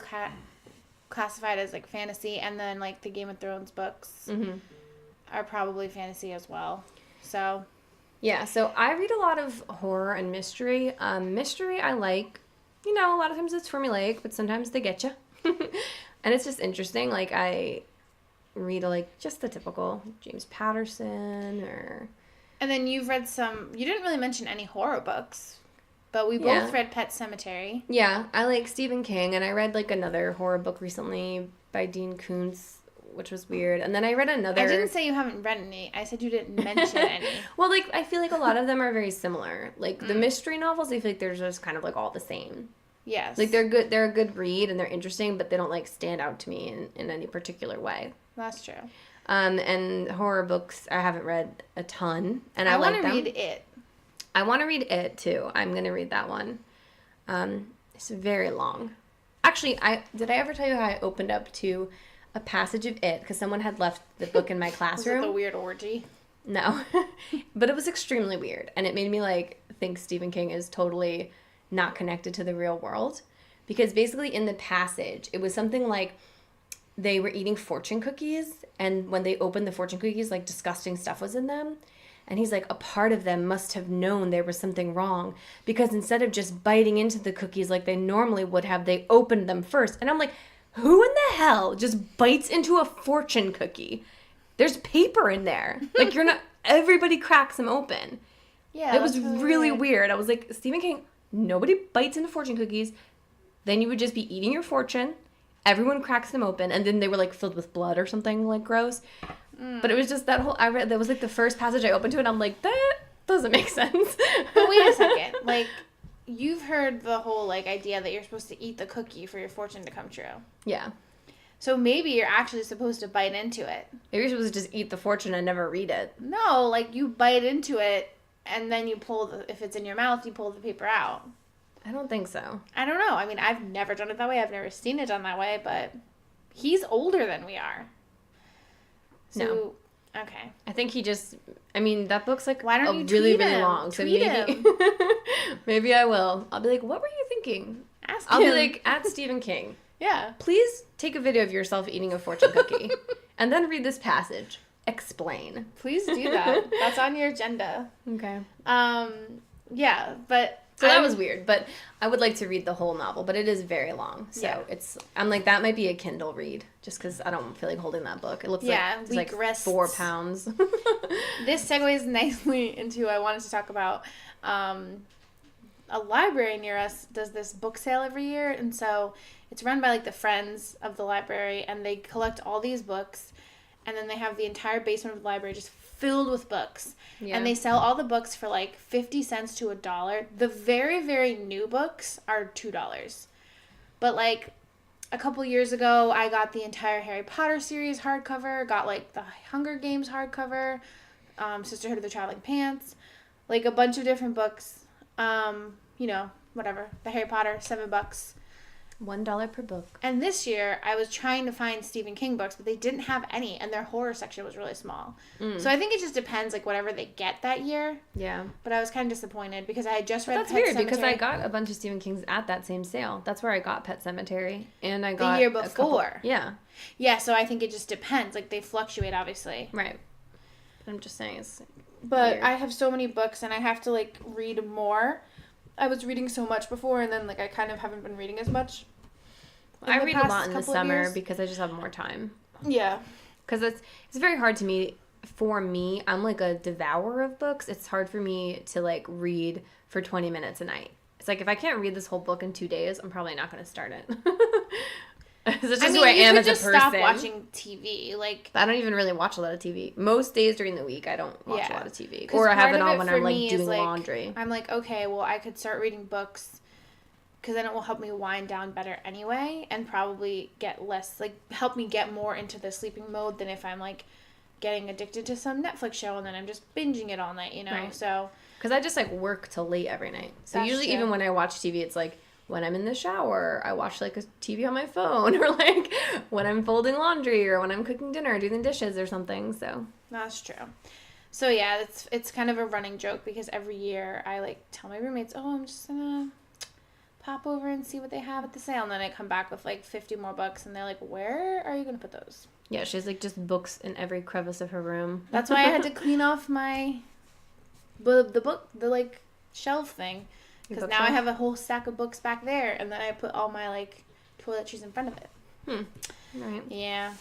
classified as, like, fantasy. And then, like, the Game of Thrones books are probably fantasy as well. So Yeah, so I read a lot of horror and mystery. Mystery I like. A lot of times it's formulaic, but sometimes they get you. And it's just interesting. Like, I read, like, just the typical James Patterson or... And then you've read some... You didn't really mention any horror books, but we both read Pet Sematary. Yeah, I like Stephen King, and I read, like, another horror book recently by Dean Koontz, which was weird. And then I read another... I didn't say you haven't read any. I said you didn't mention any. Well, like, I feel like a lot of them are very similar. Like, the mystery novels, I feel like they're just kind of, like, all the same. Yes. Like, they're good. They're a good read, and they're interesting, but they don't, like, stand out to me in any particular way. That's true. And horror books, I haven't read a ton, and I like them. want to read It. I want to read It, too. I'm going to read that one. It's very long. Actually, did I ever tell you how I opened up to a passage of It because someone had left the book in my classroom? Was it the weird orgy? No. But it was extremely weird, and it made me, like, think Stephen King is totally not connected to the real world. Because basically in the passage, it was something like they were eating fortune cookies, and when they opened the fortune cookies, like, disgusting stuff was in them. And he's like, a part of them must have known there was something wrong, because instead of just biting into the cookies like they normally would have, they opened them first. And I'm like, who in the hell just bites into a fortune cookie? There's paper in there. Like, everybody cracks them open. Yeah. It was really weird. I was like, Stephen King, nobody bites into fortune cookies. Then you would just be eating your fortune. Everyone cracks them open, and then they were, like, filled with blood or something, like, gross. But it was just that was, like, the first passage I opened to, and I'm like, that doesn't make sense. But wait a second. Like, you've heard the whole, like, idea that you're supposed to eat the cookie for your fortune to come true. Yeah. So maybe you're actually supposed to bite into it. Maybe you're supposed to just eat the fortune and never read it. No, like, you bite into it, and then you if it's in your mouth, you pull the paper out. I don't think so. I don't know. I mean, I've never done it that way. I've never seen it done that way, but he's older than we are. So, no. Okay. I think he just, that book's like Why don't you really, tweet really him? long. So Tweet maybe, him. maybe I will. I'll be like, what were you thinking? I'll be like, at Stephen King. Yeah. Please take a video of yourself eating a fortune cookie and then read this passage. Explain. Please do that. That's on your agenda. Okay. Yeah, but... So that was weird, but I would like to read the whole novel, but it is very long. So I'm like, that might be a Kindle read, just because I don't feel like holding that book. It looks like it's 4 pounds. This segues nicely into, I wanted to talk about, a library near us does this book sale every year, and so it's run by, like, the friends of the library, and they collect all these books, and then they have the entire basement of the library just filled with books. Yeah. And they sell all the books for, like, 50 cents to $1. The very, very new books are $2. But, like, a couple years ago, I got the entire Harry Potter series hardcover, got, like, the Hunger Games hardcover, Sisterhood of the Traveling Pants, like, a bunch of different books, whatever. The Harry Potter, $7. $1 per book. And this year, I was trying to find Stephen King books, but they didn't have any, and their horror section was really small. So I think it just depends, like, whatever they get that year. Yeah. But I was kind of disappointed because I had just read That's Pet weird Sematary. because I got a bunch of Stephen King's at that same sale. That's where I got Pet Sematary, and I got the year before. Yeah. Yeah, so I think it just depends. Like, they fluctuate, obviously. Right. I'm just saying it's But weird. I have so many books, and I have to, like, read more. I was reading so much before, and then, like, I kind of haven't been reading as much. I read a lot in the summer because I just have more time. Yeah. Because it's very hard to me. For me, I'm like a devourer of books. It's hard for me to, like, read for 20 minutes a night. It's like, if I can't read this whole book in 2 days, I'm probably not going to start it. That's just who I am as a person. Stop watching TV. Like, I don't even really watch a lot of TV. Most days during the week, I don't watch a lot of TV. 'Cause or I have it on it when for I'm, like, me doing is, like, laundry. I'm like, okay, well, I could start reading books because then it will help me wind down better anyway, and probably get less, like, help me get more into the sleeping mode than if I'm, like, getting addicted to some Netflix show and then I'm just binging it all night, you know? Right. So. Because I just, like, work till late every night. So That's usually true. even when I watch TV, it's like, when I'm in the shower, I watch, like, a TV on my phone, or, like, when I'm folding laundry, or when I'm cooking dinner, doing the dishes or something, so. That's true. So, yeah, it's kind of a running joke because every year I, like, tell my roommates, oh, I'm just gonna pop over and see what they have at the sale, and then I come back with, like, 50 more books, and they're like, where are you gonna put those? Yeah, she has, like, just books in every crevice of her room. That's why I had to clean off my the like shelf thing, because now I bookshelf? have a whole stack of books back there, and then I put all my like toiletries in front of it. All right. Yeah,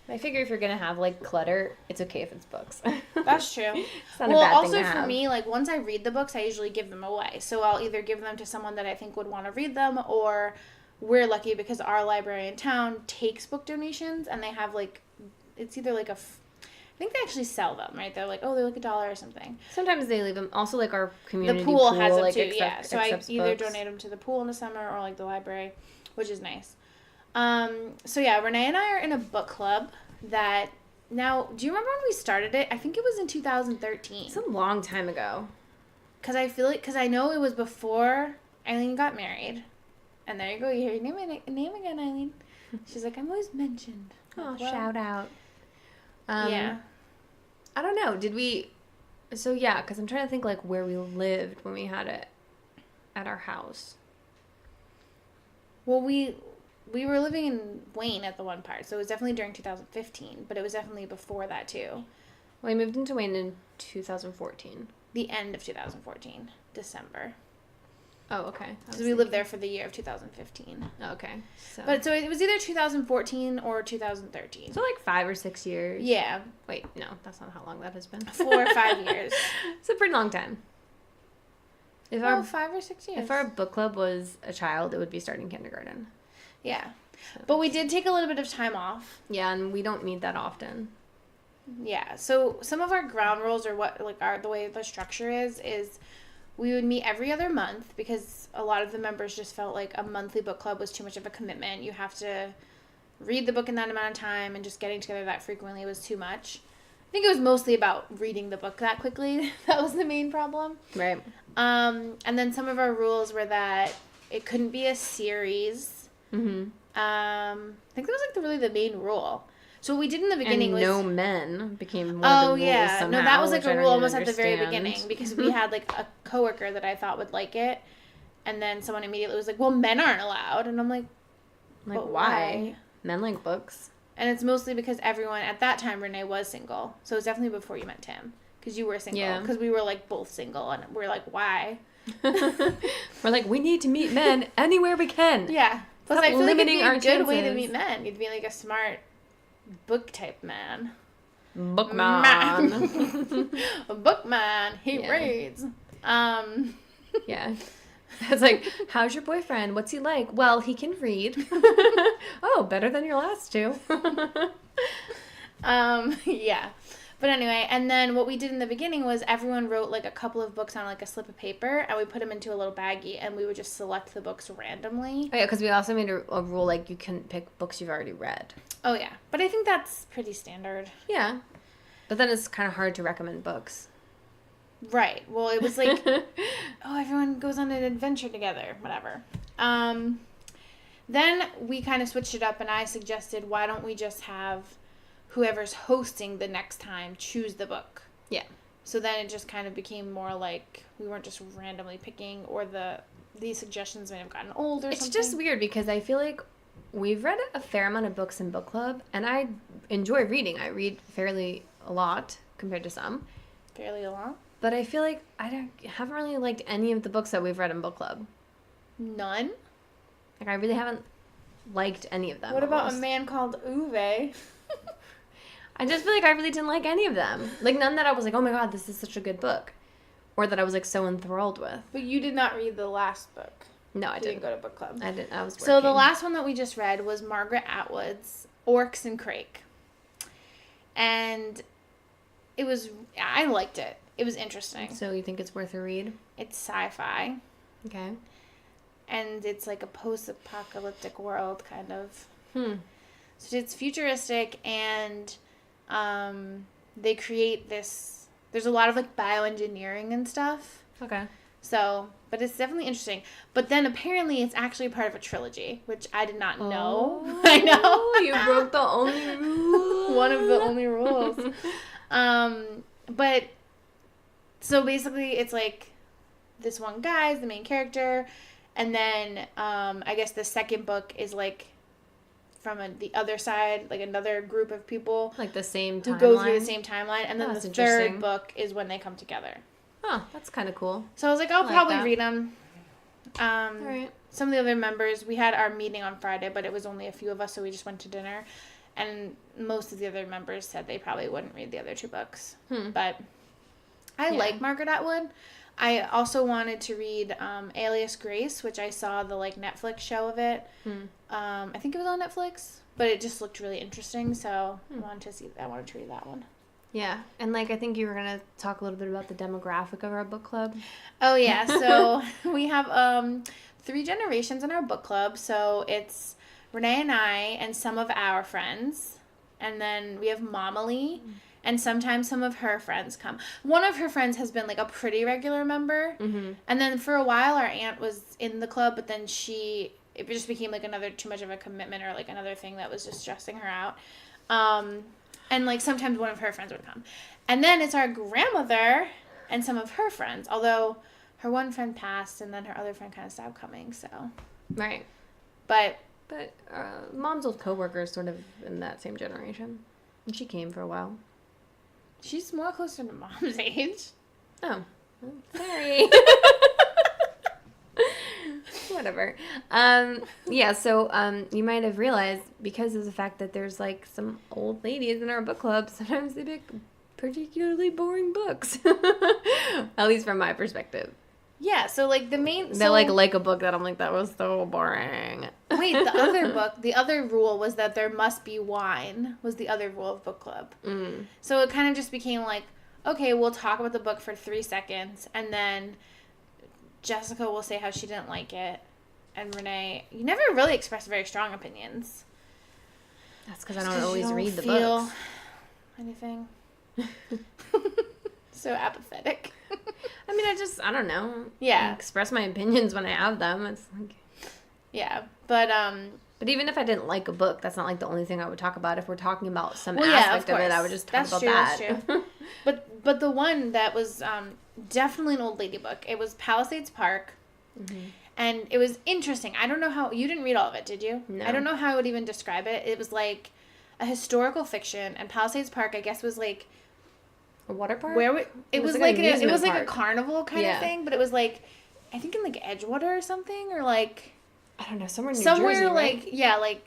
I figure if you're gonna have like clutter, it's okay if it's books. that's true. It's not Well, a bad also thing to for have. me, like once I read the books, I usually give them away. So I'll either give them to someone that I think would want to read them, or we're lucky because our library in town takes book donations, and they have like, it's either like I think they actually sell them, right? They're like, oh, they're like $1 or something. Sometimes they leave them. Also, like our community The pool has them like, too, yeah. So I accepts either books. donate them to the pool in the summer or like the library, which is nice. So yeah, Renee and I are in a book club that now. Do you remember when we started it? I think it was in 2013. It's a long time ago. Because I know it was before Eileen got married. And there you go, you hear your name again, Eileen. She's like, I'm always mentioned. Oh, Well, shout out. yeah. I don't know. Did we? So yeah, because I'm trying to think like where we lived when we had it at our house. Well, we were living in Wayne at the one part, so it was definitely during 2015, but it was definitely before that too. Well, I moved into Wayne in 2014. The end of 2014, December. Oh, okay. Because we lived there for the year of 2015. Okay. So. But so it was either 2014 or 2013. So like 5 or 6 years. Yeah, Wait, no, that's not how long that has been. 4 or 5 years. It's a pretty long time. If Well, our 5 or 6 years. if our book club was a child, it would be starting kindergarten. Yeah. So. But we did take a little bit of time off. Yeah, and we don't meet that often. Yeah. So some of our ground rules, or what like the way the structure is we would meet every other month, because a lot of the members just felt like a monthly book club was too much of a commitment. You have to read the book in that amount of time, and just getting together that frequently was too much. I think it was mostly about reading the book that quickly. That was the main problem. Right. And then some of our rules were that it couldn't be a series. Mm-hmm. I think that was like really the main rule. So what we did in the beginning And was no men became more oh the rules yeah, somehow, no, that was like which I a don't rule even almost at the very understand. beginning, because we had like a coworker that I thought would like it, and then someone immediately was like, "Well, men aren't allowed," and I'm like, Like, "But why? Men like books. And it's mostly because everyone at that time, Renee was single, so it was definitely before you met Tim, because you were single, Yeah. because we were like both single, and we're like, why? We're like, we need to meet men anywhere we can. Yeah. Plus, Stop I feel like it'd limiting be our a good way to chances. meet men. You'd be like a smart book type man. Bookman. A bookman. He Yeah. reads. Yeah. It's like, how's your boyfriend? What's he like? Well, he can read. Oh, better than your last two. Yeah. But anyway, and then what we did in the beginning was everyone wrote like a couple of books on like a slip of paper, and we put them into a little baggie, and we would just select the books randomly. Oh, yeah, because we also made a rule like you can pick books you've already read. Oh yeah, but I think that's pretty standard. Yeah. But then it's kind of hard to recommend books. Right. Well, it was like, oh, everyone goes on an adventure together, whatever. Then we kind of switched it up, and I suggested, why don't we just have whoever's hosting the next time choose the book? Yeah. So then it just kind of became more like we weren't just randomly picking, or these suggestions may have gotten old or It's something. just weird because I feel like we've read a fair amount of books in book club, and I enjoy reading. I read fairly a lot compared to some. Fairly a lot. But I feel like haven't really liked any of the books that we've read in book club. None? Like, I really haven't liked any of them. What about almost. A Man Called Uwe? I just feel like I really didn't like any of them. Like, none that I was like, oh my god, this is such a good book. Or that I was, like, so enthralled with. But you did not read the last book. No, I You didn't. go to book club. I didn't. I was working. So the last one that we just read was Margaret Atwood's Orcs and Crake. And I liked it. It was interesting. So you think it's worth a read? It's sci-fi. Okay. And it's like a post-apocalyptic world, kind of. So it's futuristic, and they create this... There's a lot of, like, bioengineering and stuff. Okay. So, but it's definitely interesting. But then apparently it's actually part of a trilogy, which I did not know. Oh, I know. You broke the only rule. One of the only rules. But so basically it's like this one guy is the main character, and then I guess the second book is like from the other side, like another group of people Like the same who timeline. go through the same timeline, and then Oh, that's the interesting. third book is when they come together. Oh, that's kind of cool. So I was like, I'll like probably that. read them. All right. Some of the other members, we had our meeting on Friday, but it was only a few of us, so we just went to dinner. And most of the other members said they probably wouldn't read the other 2 books. But I like Margaret Atwood. I also wanted to read Alias Grace, which I saw the Netflix show of it. I think it was on Netflix, but it just looked really interesting, so I wanted to read that one. Yeah, and I think you were gonna talk a little bit about the demographic of our book club. Oh yeah, so we have 3 generations in our book club. So it's Renee and I and some of our friends, and then we have Momily, and sometimes some of her friends come. One of her friends has been a pretty regular member, and then for a while our aunt was in the club, but then it just became another too much of a commitment, or another thing that was just stressing her out. And sometimes one of her friends would come. And then it's our grandmother and some of her friends. Although her one friend passed and then her other friend kind of stopped coming, so. Right. But Mom's old coworker is sort of in that same generation. And she came for a while. she's more closer to Mom's age. Oh. Well, sorry. Whatever. Yeah, so you might have realized, because of the fact that there's some old ladies in our book club, sometimes they pick particularly boring books. At least from my perspective. Yeah, so the main... They like a book that I'm that was so boring. Wait, the other book, the other rule was that there must be wine, was the other rule of book club. So it kind of just became okay, we'll talk about the book for 3 seconds, and then Jessica will say how she didn't like it, and Renee, you never really express very strong opinions. That's because I don't always read the books. Anything. So apathetic. I mean, I don't know. Yeah. I express my opinions when I have them. It's Yeah, but even if I didn't like a book, that's not the only thing I would talk about. If we're talking about some of aspect of it, I would just talk about that. That's true. But the one that was definitely an old lady book. It was Palisades Park, and it was interesting. I don't know how you didn't read all of it, did you? No. I don't know how I would even describe it. It was a historical fiction, and Palisades Park, I guess, was a water park. It was a carnival kind of thing, but it was I think in Edgewater or something, or I don't know, somewhere in New Jersey, right?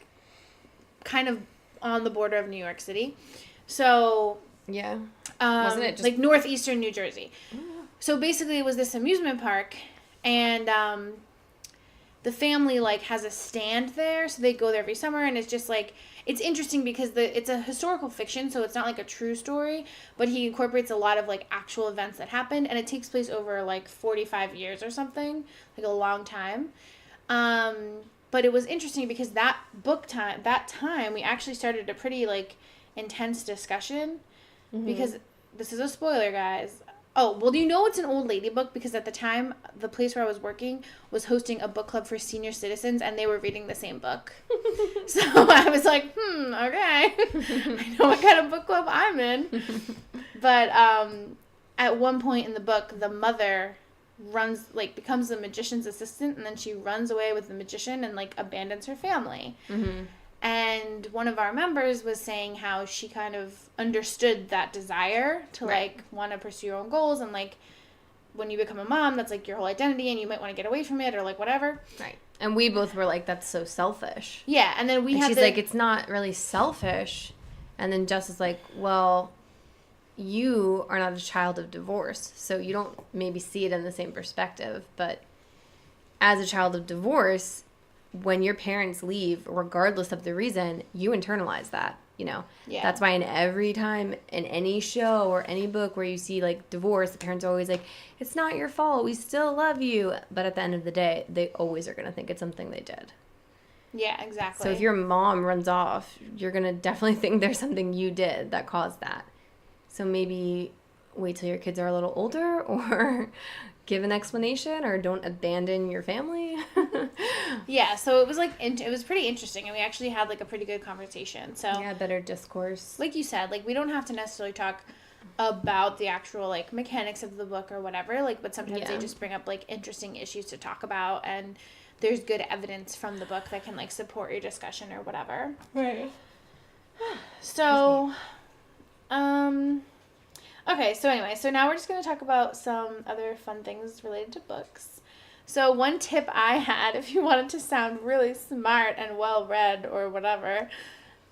Kind of on the border of New York City. So yeah, wasn't it just northeastern New Jersey? So basically, it was this amusement park, and the family has a stand there, so they go there every summer, and it's just it's interesting because it's a historical fiction, so it's not a true story, but he incorporates a lot of actual events that happened, and it takes place over 45 years or something, a long time. But it was interesting because that time we actually started a pretty intense discussion, because this is a spoiler, guys. Oh, well, do you know it's an old lady book? Because at the time, the place where I was working was hosting a book club for senior citizens, and they were reading the same book. So I was okay. I know what kind of book club I'm in. But at one point in the book, the mother becomes the magician's assistant, and then she runs away with the magician and abandons her family. And one of our members was saying how she kind of understood that desire to want to pursue your own goals, and when you become a mom, that's your whole identity, and you might want to get away from it, or whatever. Right. And we both were that's so selfish. Yeah, and then she's it's not really selfish. And then Jess is well, you are not a child of divorce, so you don't maybe see it in the same perspective. But as a child of divorce, when your parents leave, regardless of the reason, you internalize that, Yeah. That's why in every time, in any show or any book where you see, divorce, the parents are always it's not your fault, we still love you. But at the end of the day, they always are going to think it's something they did. Yeah, exactly. So if your mom runs off, you're going to definitely think there's something you did that caused that. So maybe wait till your kids are a little older, or give an explanation, or don't abandon your family. Yeah, so it was it was pretty interesting, and we actually had a pretty good conversation. So yeah, better discourse. Like you said, we don't have to necessarily talk about the actual mechanics of the book or whatever, but sometimes they just bring up interesting issues to talk about, and there's good evidence from the book that can support your discussion or whatever. Right. So Okay, so anyway, so now we're just going to talk about some other fun things related to books. So one tip I had, if you wanted to sound really smart and well-read or whatever,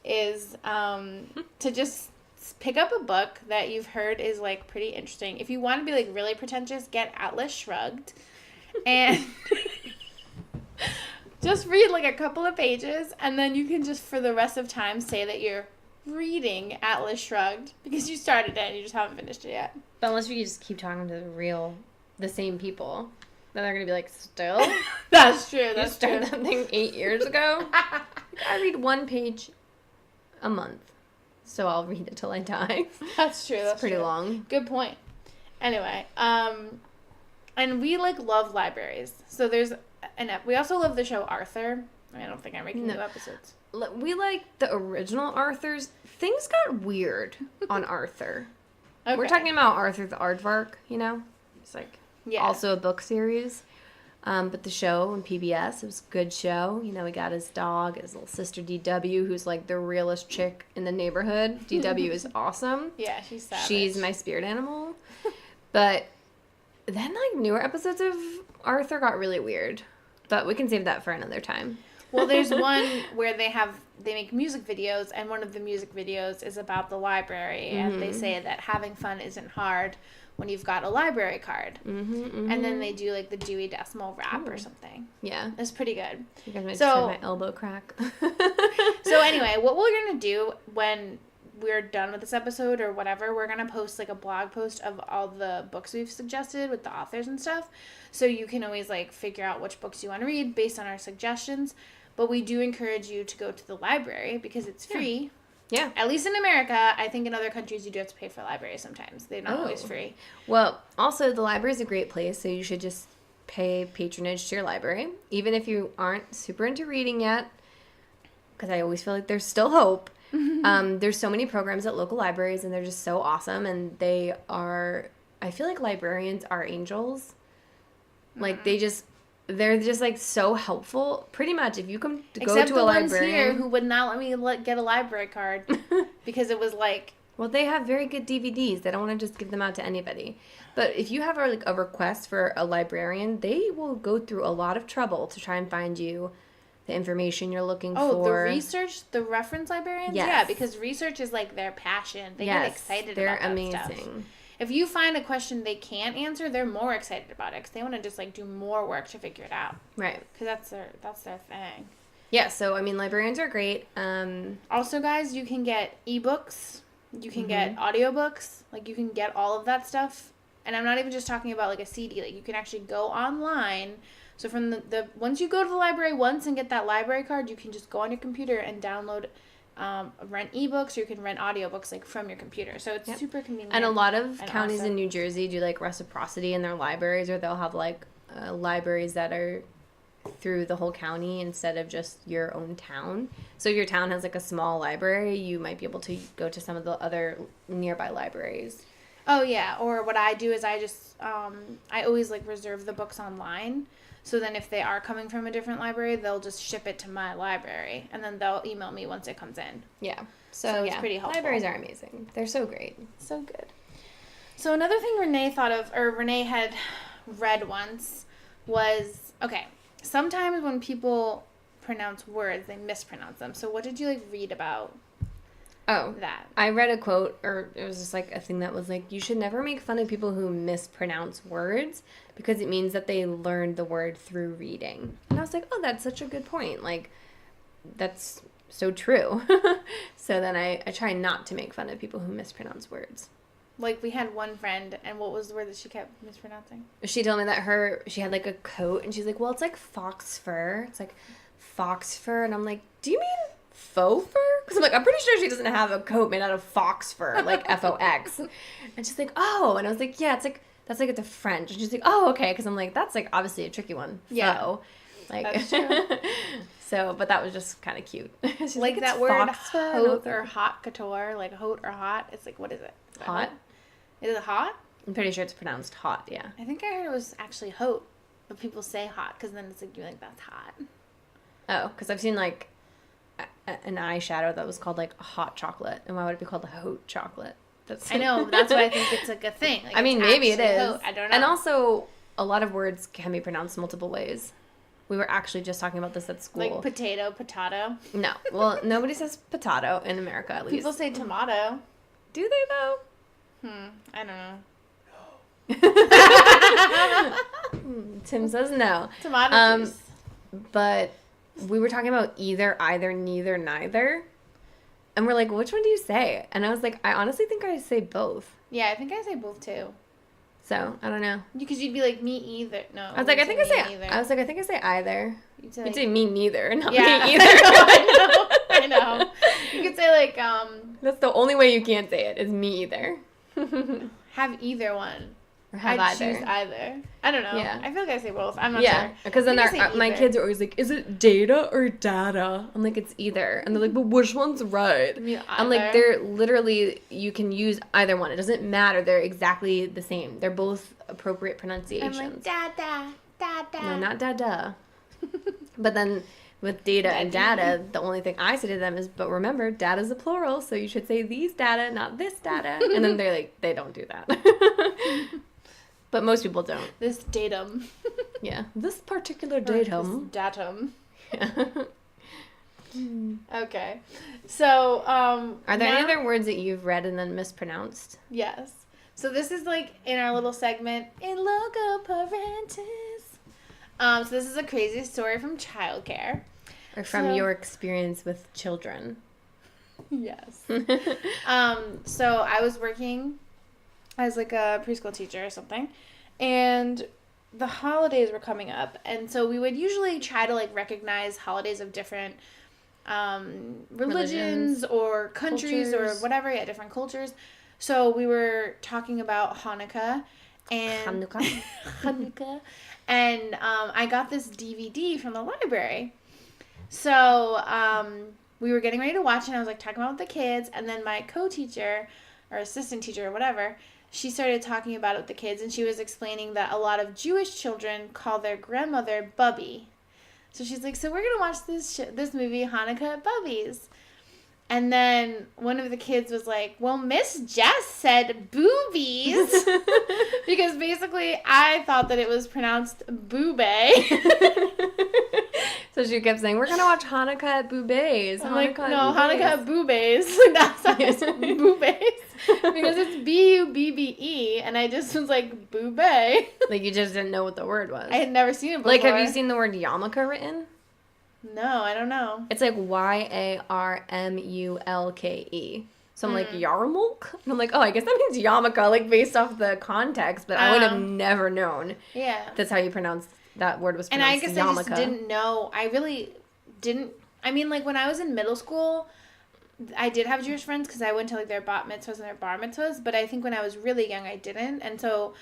is to just pick up a book that you've heard is, like, pretty interesting. If you want to be, like, really pretentious, get Atlas Shrugged. And just read, like, a couple of pages, and then you can just, for the rest of time, say that you're reading Atlas Shrugged because you started it and you just haven't finished it yet. But unless we just keep talking to the same people, then they're going to be like, still? That's true, You that's started true. that thing 8 years ago? I read one page a month, so I'll read it till I die. That's true, that's It's pretty true. long. Good point. Anyway, and we, like, love libraries. So there's we also love the show Arthur. I don't think I'm making new episodes. We like the original Arthur's. Things got weird on Arthur. Okay. We're talking about Arthur the Aardvark, you know? It's like also a book series. But the show on PBS, it was a good show. You know, he got his dog, his little sister DW, who's like the realest chick in the neighborhood. DW is awesome. Yeah, she's savage. She's my spirit animal. But then, like, newer episodes of Arthur got really weird. But we can save that for another time. Well, there's one where they make music videos, and one of the music videos is about the library, and they say that having fun isn't hard when you've got a library card. And then they do, like, the Dewey Decimal rap or something. Yeah. It's pretty good. You guys might just have my elbow crack. So anyway, what we're going to do when we're done with this episode or whatever, we're going to post, like, a blog post of all the books we've suggested with the authors and stuff. So you can always, like, figure out which books you want to read based on our suggestions. But we do encourage you to go to the library because it's free. Yeah. At least in America. I think in other countries you do have to pay for libraries sometimes. They're not always free. Well, also, the library is a great place, so you should just pay patronage to your library. Even if you aren't super into reading yet, because I always feel like there's still hope. There's so many programs at local libraries, and they're just so awesome, and I feel like librarians are angels. Like, they're just, like, so helpful. Pretty much, if you come to go to a librarian... Except the ones here who would not let me get a library card because it was, like... Well, they have very good DVDs. They don't want to just give them out to anybody. But if you have, like, a request for a librarian, they will go through a lot of trouble to try and find you the information you're looking for. Oh, the reference librarians? Yes. Yeah, because research is, like, their passion. They get excited about that amazing. Stuff. If you find a question they can't answer, they're more excited about it because they want to just, like, do more work to figure it out. Right. Because that's their thing. Yeah, so, I mean, librarians are great. Also, guys, you can get ebooks. You can get audiobooks. Like, you can get all of that stuff. And I'm not even just talking about, like, a CD. Like, you can actually go online. So from the once you go to the library once and get that library card, you can just go on your computer and download rent ebooks, or you can rent audiobooks, like, from your computer. So it's super convenient. And a lot of counties in New Jersey do, like, reciprocity in their libraries, or they'll have, like, libraries that are through the whole county instead of just your own town. So if your town has, like, a small library, you might be able to go to some of the other nearby libraries. Oh, yeah. Or what I do is I just, I always, like, reserve the books online. So then if they are coming from a different library, they'll just ship it to my library. And then they'll email me once it comes in. Yeah. So it's pretty helpful. Libraries are amazing. They're so great. So good. So another thing Renee had read once was, okay, sometimes when people pronounce words, they mispronounce them. So what did you, like, read about that? I read a quote, or it was just, like, a thing that was, like, you should never make fun of people who mispronounce words because it means that they learned the word through reading. And I was like, oh, that's such a good point. Like, that's so true. So then I try not to make fun of people who mispronounce words. Like, we had one friend, and what was the word that she kept mispronouncing? She told me that she had, like, a coat, and she's like, well, it's like fox fur. It's like fox fur. And I'm like, do you mean faux fur? Because I'm like, I'm pretty sure she doesn't have a coat made out of fox fur, like FOX. And she's like, oh. And I was like, yeah, it's like, that's like the French. And she's like, oh, okay. Because I'm like, that's, like, obviously a tricky one. Yeah. Faux. Like, that's true. So, but that was just kind of cute. She's like that word, haute or haute couture, like haute or hot. It's like, what is it? Is hot? Is it hot? I'm pretty sure it's pronounced hot, yeah. I think I heard it was actually haute, but people say hot because then it's like, you're like, that's hot. Oh, because I've seen, like, an eyeshadow that was called, like, hot chocolate. And why would it be called a haute chocolate? I know. That's why I think it's like a thing. Like, I mean, maybe it is. I don't know. And also, a lot of words can be pronounced multiple ways. We were actually just talking about this at school. Like potato. No. Well, nobody says potato in America, at least. People say tomato. Do they, though? I don't know. Tim says no. Tomato juice. But we were talking about either, either, neither, neither. And we're like, which one do you say? And I was like, I honestly think I say both. Yeah, I think I say both too. So, I don't know. Because you'd be like, me either. No. I was like, I think I say either. You'd say me neither, not me either. I know. You could say like, That's the only way you can't say it, is me either. have either one. Or have I'd either. choose either. I don't know. Yeah. I feel like I say both. I'm not sure. Because then my either. kids are always like, is it data or data? I'm like, it's either. And they're like, but which one's right? I'm like, they're literally, you can use either one. It doesn't matter. They're exactly the same. They're both appropriate pronunciations. I'm like, da-da. No, not da-da. But then with data and data, the only thing I say to them is, but remember, data's a plural, so you should say these data, not this data. And then they're like, they don't do that. But most people don't. This datum. Yeah. This particular datum. This datum. Yeah. Okay. So, Are there any other words that you've read and then mispronounced? Yes. So this is like in our little segment, In Loco Parentis. So this is a crazy story from childcare. Or from your experience with children. Yes. So I was working as like a preschool teacher or something, and the holidays were coming up, and so we would usually try to like recognize holidays of different religions or countries cultures. or whatever, different cultures. So we were talking about Hanukkah and Hanukkah, and I got this DVD from the library. So we were getting ready to watch it, and I was like talking about it with the kids, and then my co-teacher or assistant teacher or whatever, she started talking about it with the kids, and she was explaining that a lot of Jewish children call their grandmother Bubby. So she's like, so we're going to watch this movie, Hanukkah at Bubby's. And then one of the kids was like, well, Miss Jess said boobies. Because basically I thought that it was pronounced boobay. So she kept saying, we're going to watch Hanukkah at Boobays. I'm like, no, Hanukkah at boobays. That's how it's boobays. Because it's B-U-B-B-E, and I just was like, boobay. Like, you just didn't know what the word was. I had never seen it before. Like, have you seen the word yarmulke written? No, I don't know. It's like Yarmulke. So I'm like, yarmulke? And I'm like, oh, I guess that means yarmulke, like, based off the context, but I would have never known. Yeah. That's how you pronounce that word was pronounced. And I guess yarmulke. I just didn't know. I really didn't. I mean, like, when I was in middle school, I did have Jewish friends because I went to, like, their bat mitzvahs and their bar mitzvahs, but I think when I was really young, I didn't. And so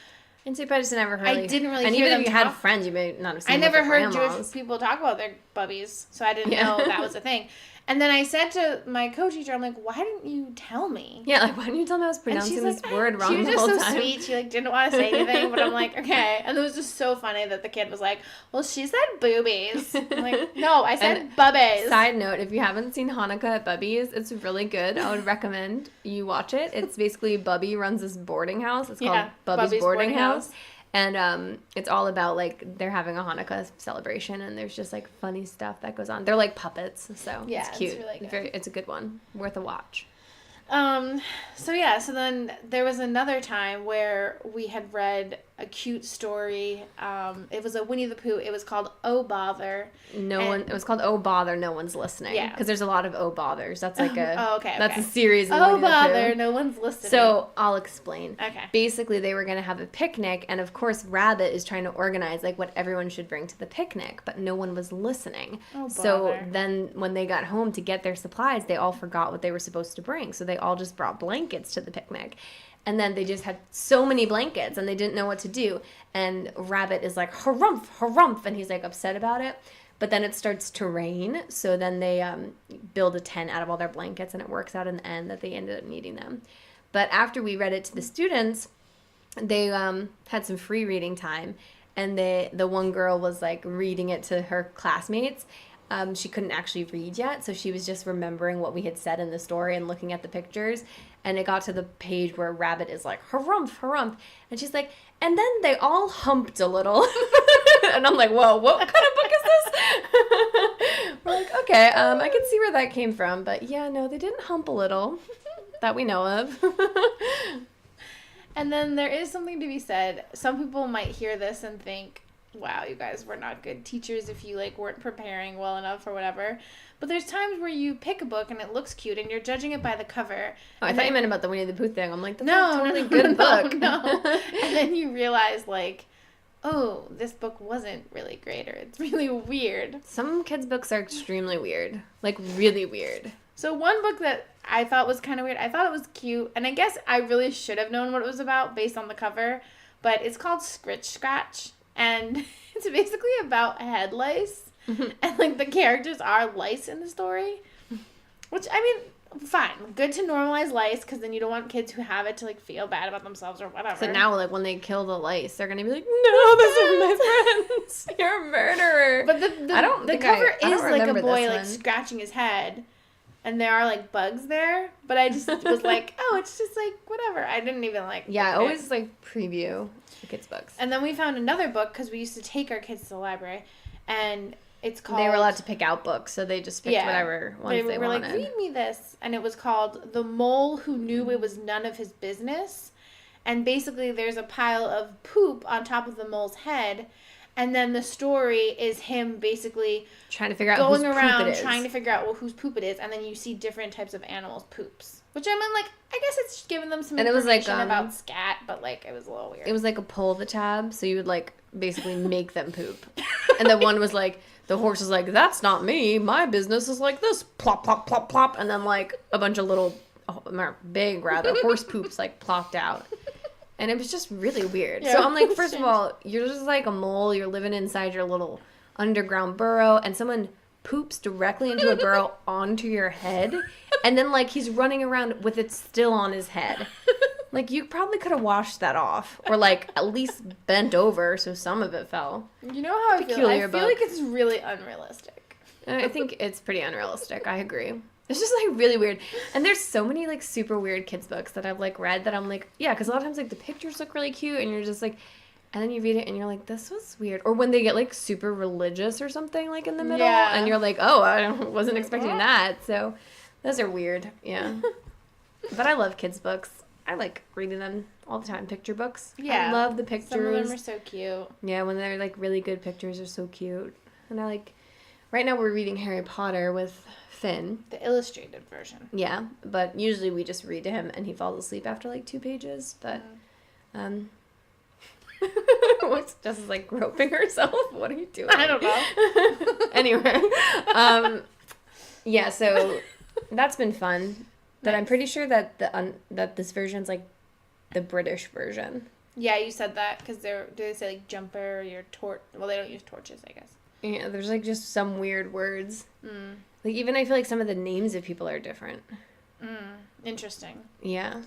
And so you probably just never heard. I didn't really and hear even them if you had talk. friends, you may not have seen. I never heard grandmas. Jewish people talk about their bubbies, so I didn't know that was a thing. And then I said to my co-teacher, I'm like, why didn't you tell me? Yeah, like, why didn't you tell me I was pronouncing this word wrong the whole time? She was just so sweet. She, like, didn't want to say anything, but I'm like, okay. And it was just so funny that the kid was like, well, she said boobies. I'm like, no, I said bubbies. Side note, if you haven't seen Hanukkah at Bubby's, it's really good. I would recommend you watch it. It's basically Bubby runs this boarding house. It's called Bubby's Boarding House. And it's all about, like, they're having a Hanukkah celebration, and there's just, like, funny stuff that goes on. They're like puppets, so it's cute. It's really good. It's a good one. Worth a watch. So then there was another time where we had read a cute story. It was a Winnie the Pooh. It was called Oh Bother. It was called Oh Bother, No One's Listening. Yeah. Because there's a lot of Oh Bothers. That's like okay. That's a series of Oh Winnie the Bother, Pooh. No One's Listening. So I'll explain. Okay. Basically, they were going to have a picnic, and of course, Rabbit is trying to organize, like, what everyone should bring to the picnic, but no one was listening. Oh, so bother. then when they got home to get their supplies, they all forgot what they were supposed to bring. So they all just brought blankets to the picnic. And then they just had so many blankets, and they didn't know what to do. And Rabbit is like, harumph, harumph, and he's, like, upset about it. But then it starts to rain, so then they build a tent out of all their blankets, and it works out in the end that they ended up needing them. But after we read it to the students, they had some free reading time, and the one girl was, like, reading it to her classmates. She couldn't actually read yet, so she was just remembering what we had said in the story and looking at the pictures. and it got to the page where Rabbit is like, harumph, harumph. And she's like, and then they all humped a little. And I'm like, whoa, what kind of book is this? We're like, okay, I can see where that came from. But yeah, no, they didn't hump a little that we know of. And then there is something to be said. Some people might hear this and think, wow, you guys were not good teachers if you like weren't preparing well enough or whatever. But there's times where you pick a book and it looks cute and you're judging it by the cover. Oh, I thought you meant about the Winnie the Pooh thing. I'm like, that's no, a totally good book. No. And then you realize, like, oh, this book wasn't really great, or it's really weird. Some kids' books are extremely weird. Like, really weird. So one book that I thought was kind of weird, I thought it was cute, and I guess I really should have known what it was about based on the cover, but it's called Scritch Scratch, and it's basically about head lice. And, like, the characters are lice in the story. Which, I mean, fine. Good to normalize lice, because then you don't want kids who have it to, like, feel bad about themselves or whatever. So now, like, when they kill the lice, they're going to be like, no, this is my friends. You're a murderer. But the cover is, like, a boy, like, scratching his head. And there are, like, bugs there. But I just was like, oh, it's just, like, whatever. I didn't even, like... Yeah, I always, like, preview the kids' books. And then we found another book, because we used to take our kids to the library. And... it's called... They were allowed to pick out books, so they just picked whatever ones they wanted. Like, read me this. And it was called The Mole Who Knew It Was None of His Business. And basically there's a pile of poop on top of the mole's head. And then the story is him basically... trying to figure out going whose around poop it is. trying to figure out whose poop it is. And then you see different types of animals' poops. Which I mean, like, I guess it's giving them some information about scat, but, like, it was a little weird. It was like a pull the tab, so you would, like, basically make them poop. And the one was like... the horse is like, that's not me. My business is like this. Plop, plop, plop, plop. And then, like, a bunch of little, big, rather, horse poops, like, plopped out. And it was just really weird. Yeah, so I'm like, first of all, you're just like a mole. You're living inside your little underground burrow. And someone poops directly into a burrow onto your head. And then, like, he's running around with it still on his head. Like, you probably could have washed that off. Or, like, at least bent over so some of it fell. You know how I feel? I feel like it's really unrealistic. I think it's pretty unrealistic. I agree. It's just, like, really weird. And there's so many, like, super weird kids' books that I've, like, read that I'm like, yeah, because a lot of times, like, the pictures look really cute, and you're just, like... and then you read it, and you're like, this was weird. Or when they get, like, super religious or something, like, in the middle. Yeah. And you're like, oh, I wasn't expecting that. So, those are weird. Yeah. But I love kids' books. I like reading them all the time. Picture books. Yeah. I love the pictures. Some of them are so cute. Yeah, when they're, like, really good pictures are so cute. And I like... right now we're reading Harry Potter with Finn. The illustrated version. Yeah, but usually we just read to him and he falls asleep after, like, 2 pages. But, what's Jess is, like, groping herself? What are you doing? I don't know. Anyway. Yeah, so that's been fun. But I'm pretty sure that that this version's, like, the British version. Yeah, you said that, because do they say, like, jumper or your torch? Well, they don't use torches, I guess. Yeah, there's, like, just some weird words. Like, even I feel like some of the names of people are different. Interesting. Yeah,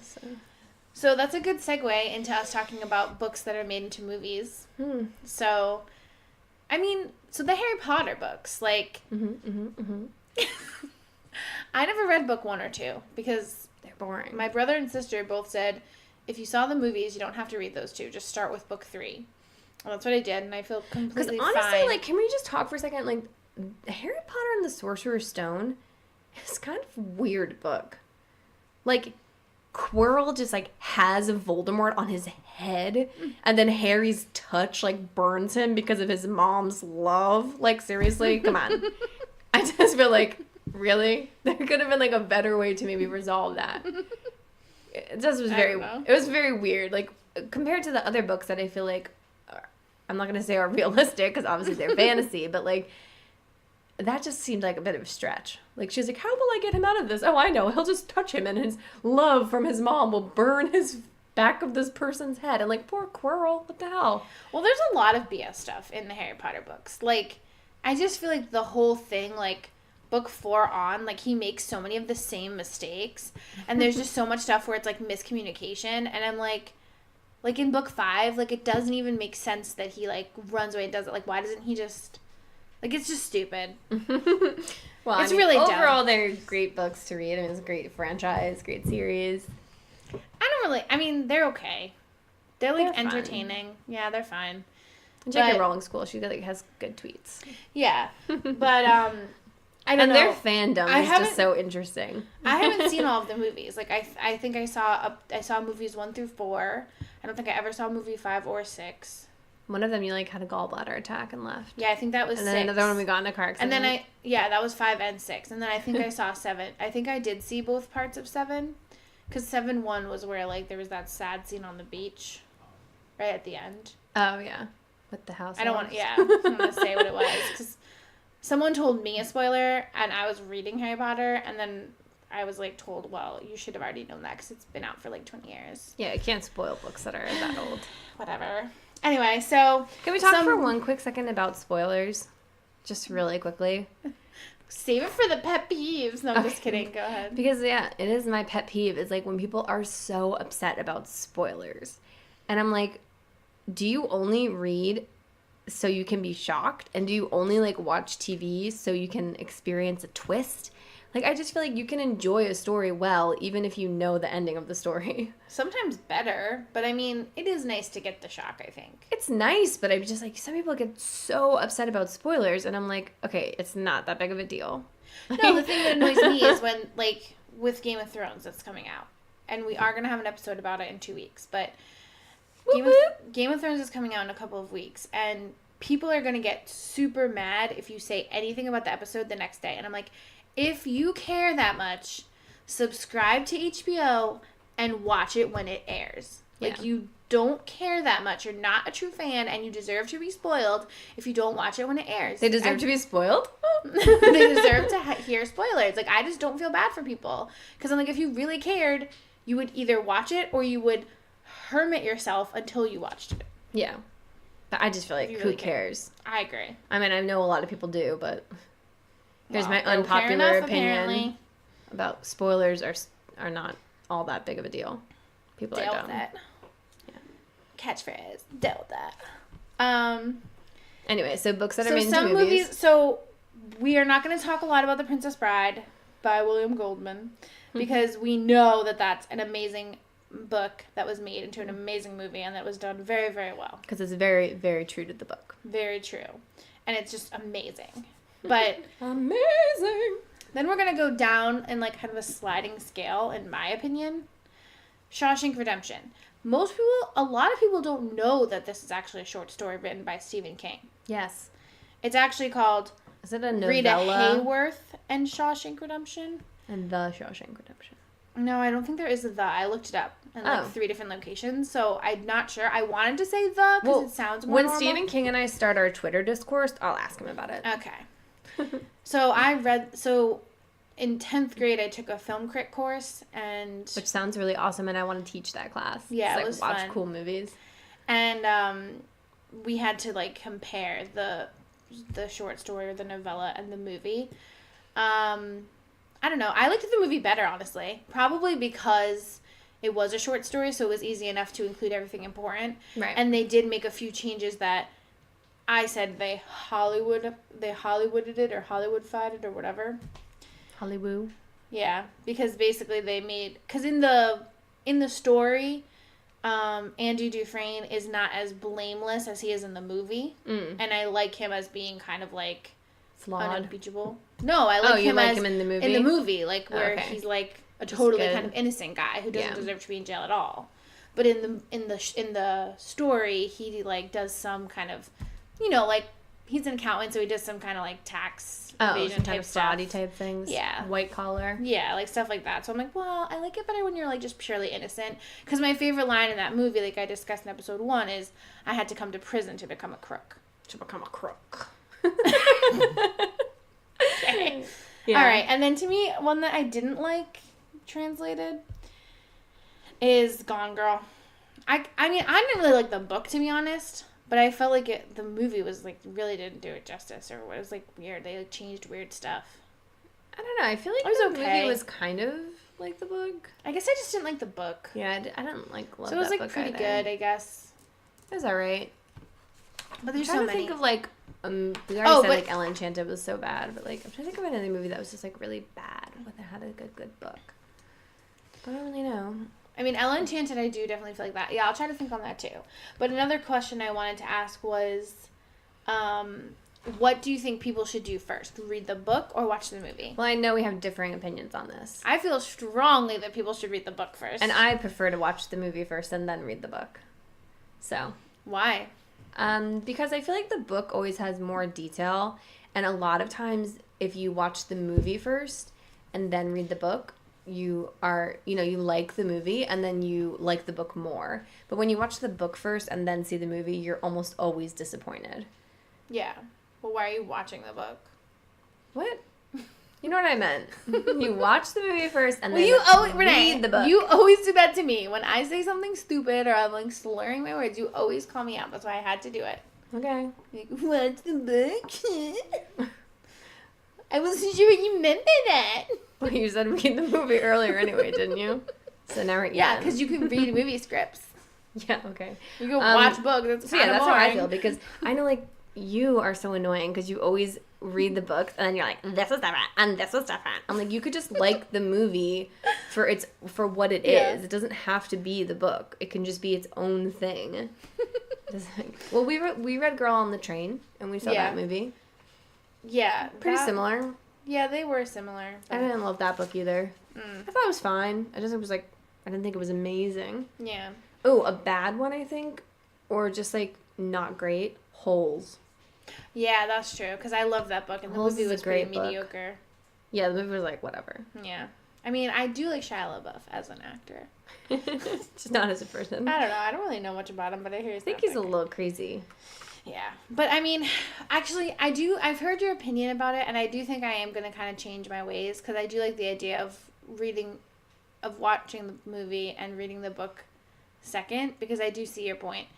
So that's a good segue into us talking about books that are made into movies. So, I mean, so the Harry Potter books, like... I never read book 1 or 2 because they're boring. My brother and sister both said, if you saw the movies, you don't have to read those 2. Just start with book 3. Well, that's what I did, and I feel completely fine. Because honestly, like, can we just talk for a second? Like, Harry Potter and the Sorcerer's Stone is kind of a weird book. Like, Quirrell just, like, has Voldemort on his head, and then Harry's touch, like, burns him because of his mom's love. Like, seriously? Come on. I just feel like... really? There could have been, like, a better way to maybe resolve that. It just was it was very weird. Like, compared to the other books that I feel like, I'm not going to say are realistic, because obviously they're fantasy, but, like, that just seemed like a bit of a stretch. Like, she's like, how will I get him out of this? Oh, I know. He'll just touch him, and his love from his mom will burn his back of this person's head. And, like, poor Quirrell. What the hell? Well, there's a lot of BS stuff in the Harry Potter books. Like, I just feel like the whole thing, like, book 4 on, like, he makes so many of the same mistakes, and there's just so much stuff where it's, like, miscommunication, and I'm like in book 5, like, it doesn't even make sense that he, like, runs away and does it. Like, why doesn't he just, like, it's just stupid. Well, it's really dumb. Overall, they're great books to read. I mean, it's a great franchise, great series. I mean, they're okay. They're like They're fun. entertaining. Yeah, they're fine. J.K. Rowling's cool. She like has good tweets. Yeah, but I don't know. And their fandom is just so interesting. I haven't seen all of the movies. Like I think I saw movies 1 through 4. I don't think I ever saw movie 5 or 6. One of them you like had a gallbladder attack and left. Yeah, I think that was 6. And then another one we got in a car accident. And then that was 5 and 6. And then I think I saw 7. I think I did see both parts of 7. Because 7-1 was where, like, there was that sad scene on the beach. Right at the end. Oh, yeah. With the house. I don't want to say what it was. Because someone told me a spoiler, and I was reading Harry Potter, and then I was, like, told, well, you should have already known that because it's been out for, like, 20 years. Yeah, you can't spoil books that are that old. Whatever. Anyway, so... Can we talk for one quick second about spoilers? Just really quickly. Save it for the pet peeves. No, I'm just kidding. Go ahead. Because, yeah, it is my pet peeve. It's like when people are so upset about spoilers. And I'm like, do you only read so you can be shocked? And do you only, like, watch TV so you can experience a twist? Like, I just feel like you can enjoy a story well, even if you know the ending of the story. Sometimes better, but I mean, it is nice to get the shock, I think. It's nice, but I'm just like, some people get so upset about spoilers, and I'm like, okay, it's not that big of a deal. No, the thing that annoys me is when, like, with Game of Thrones that's coming out, and we are going to have an episode about it in 2 weeks, but Game of Thrones is coming out in a couple of weeks, and people are going to get super mad if you say anything about the episode the next day, and I'm like, if you care that much, subscribe to HBO and watch it when it airs. Like, Yeah. you don't care that much. You're not a true fan, and you deserve to be spoiled if you don't watch it when it airs. They deserve to be spoiled? They deserve to hear spoilers. Like, I just don't feel bad for people. Because I'm like, if you really cared, you would either watch it or you would hermit yourself until you watched it. Yeah. But I just feel like, who cares? I agree. I mean, I know a lot of people do, but here's my Well, they don't care unpopular enough, opinion apparently. about spoilers are not all that big of a deal. People Deal are with dumb. it. Yeah. Catchphrase. Deal with that. Anyway, so books that are So made into some movies. So we are not going to talk a lot about The Princess Bride by William Goldman because we know that that's an amazing book that was made into an amazing movie and that was done very, very well. Because it's very, very true to the book. Very true. And it's just amazing. But amazing. then we're going to go down in like kind of a sliding scale, in my opinion. Shawshank Redemption. A lot of people don't know that this is actually a short story written by Stephen King. Yes. It's actually called Is it a novella? Rita Hayworth and Shawshank Redemption. And The Shawshank Redemption. No, I don't think there is a the. I looked it up in like 3 different locations, so I'm not sure. I wanted to say the because it sounds more normal. When Stephen King and I start our Twitter discourse, I'll ask him about it. Okay. So in 10th grade, I took a film crit course, and Which sounds really awesome, and I want to teach that class. Yeah, Just, it was watch fun. cool movies. And we had to like compare the short story or the novella and the movie. I don't know. I liked the movie better, honestly. Probably because it was a short story, so it was easy enough to include everything important. Right. And they did make a few changes that I said they Hollywooded it or Hollywoodified it or whatever. Hollywood. Yeah, because basically because in the story, Andy Dufresne is not as blameless as he is in the movie, and I like him as being kind of like Flawed. unimpeachable. No, I like him him in the movie? In the movie, like where Okay. he's like a totally good. kind of innocent guy who doesn't Yeah. deserve to be in jail at all. But in the story, he like does some kind of, like he's an accountant, so he does some kind of like tax evasion some type kind of stuff. fraud-y type things. Yeah. White collar. Yeah, like stuff like that. So I'm like, well, I like it better when you're like just purely innocent. Because my favorite line in that movie, like I discussed in episode 1, is I had to come to prison to become a crook. To become a crook. Okay. Yeah. All right, and then to me, one that I didn't like translated is Gone Girl. I mean, I didn't really like the book, to be honest, but I felt like the movie was like really didn't do it justice, or it was like weird. They like changed weird stuff. I don't know. I feel like It was the okay. movie was kind of like the book. I guess I just didn't like the book. Yeah, I didn't like love So it was that like book pretty either. good, I guess. It was alright. But there's I'm trying so to many. think of like we already Oh, said but- like Ellen Enchanted was so bad, but like I'm trying to think of another movie that was just like really bad but that had a good book. But I don't really know. I mean, Ella Enchanted, I do definitely feel like that. Yeah, I'll try to think on that too. But another question I wanted to ask was, what do you think people should do first? Read the book or watch the movie? Well, I know we have differing opinions on this. I feel strongly that people should read the book first. And I prefer to watch the movie first and then read the book. So. Why? Because I feel like the book always has more detail. And a lot of times, if you watch the movie first and then read the book, you like the movie and then you like the book more. But when you watch the book first and then see the movie, you're almost always disappointed. Yeah. Well, why are you watching the book? What? You know what I meant. You watch the movie first and then Renee, read the book. You always do that to me. When I say something stupid or I'm like slurring my words, you always call me out. That's why I had to do it. Okay. Like, watch the book? I wasn't sure what you meant by that. Well, you said read the movie earlier anyway, didn't you? So now we're Yeah, because you can read movie scripts. Yeah, okay. You can watch books. That's so yeah, that's how I feel, because I know, like, you are so annoying because you always read the books and then you're like, this was different and this was different. I'm like, you could just like the movie for what it is. It doesn't have to be the book. It can just be its own thing. Well, we read Girl on the Train and we saw that movie. Yeah. Pretty similar. Yeah, they were similar. But I didn't love that book either. I thought it was fine. I didn't think it was amazing. Yeah. Oh, a bad one, I think, or just like not great. Holes. Yeah, that's true. Because I love that book, and the movie was pretty mediocre. Yeah, the movie was like whatever. Yeah, I mean, I do like Shia LaBeouf as an actor. Just not as a person. I don't know. I don't really know much about him, but I hear he's a little crazy. Yeah, but I mean, actually, I've heard your opinion about it, and I do think I am gonna kind of change my ways because I do like the idea of watching the movie and reading the book second, because I do see your point.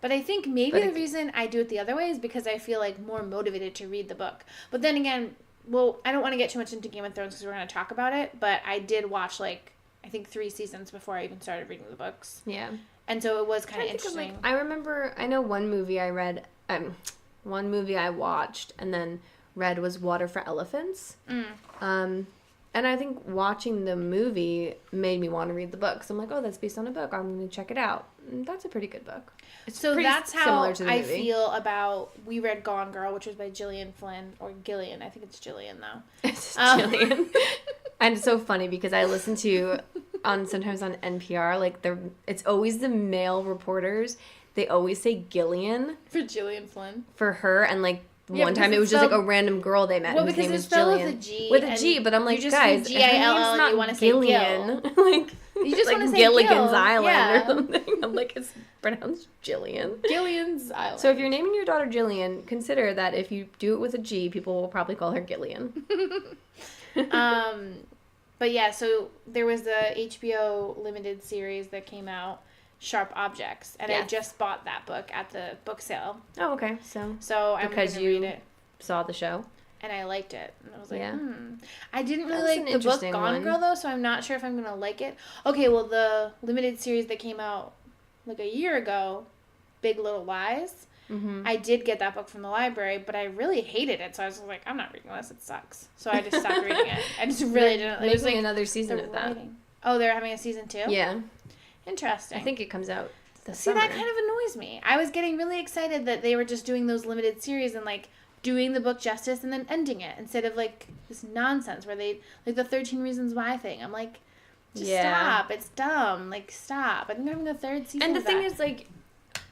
But I think maybe the reason I do it the other way is because I feel like more motivated to read the book. But then again, well, I don't want to get too much into Game of Thrones because we're going to talk about it, but I did watch I think 3 seasons before I even started reading the books. Yeah. And so it was kind of interesting. I know one movie I read, one movie I watched and then read was Water for Elephants. And I think watching the movie made me want to read the book. So I'm like, oh, that's based on a book. I'm going to check it out. And that's a pretty good book. So that's how I feel about, we read Gone Girl, which was by Gillian Flynn, or Gillian. I think it's Gillian, though. It's Gillian. And it's so funny because I listen to, sometimes on NPR, like, it's always the male reporters. They always say Gillian. For Gillian Flynn. For her, and, like, one time it was just like a random girl they met. Well, whose because name it's was spelled Jillian. with a G. With a G, but I'm like, guys, her name's not you want to Gillian. Say like, you just like want to say Gilligan's Gil. Island or something. I'm like, it's pronounced Jillian. Gillian's Island. So if you're naming your daughter Jillian, consider that if you do it with a G, people will probably call her Gillian. But yeah, so there was the HBO limited series that came out, Sharp Objects, and I just bought that book at the book sale. Oh, okay. So I'm going to read it. Saw the show? And I liked it. And I was like, Yeah. I didn't really like the book Gone Girl, though, so I'm not sure if I'm going to like it. Okay, well, the limited series that came out like a year ago, Big Little Lies, I did get that book from the library, but I really hated it. So I was like, I'm not reading this. It sucks. So I just stopped reading it. I just really didn't. It was like another season of that. Oh, they're having a season 2? Yeah. Interesting. I think it comes out this summer. summer. That kind of annoys me. I was getting really excited that they were just doing those limited series and, like, doing the book justice and then ending it instead of, like, this nonsense where they, like, the 13 Reasons Why thing. I'm like, just stop. It's dumb. Like, stop. I think they're having a 3rd season. And the thing is, like,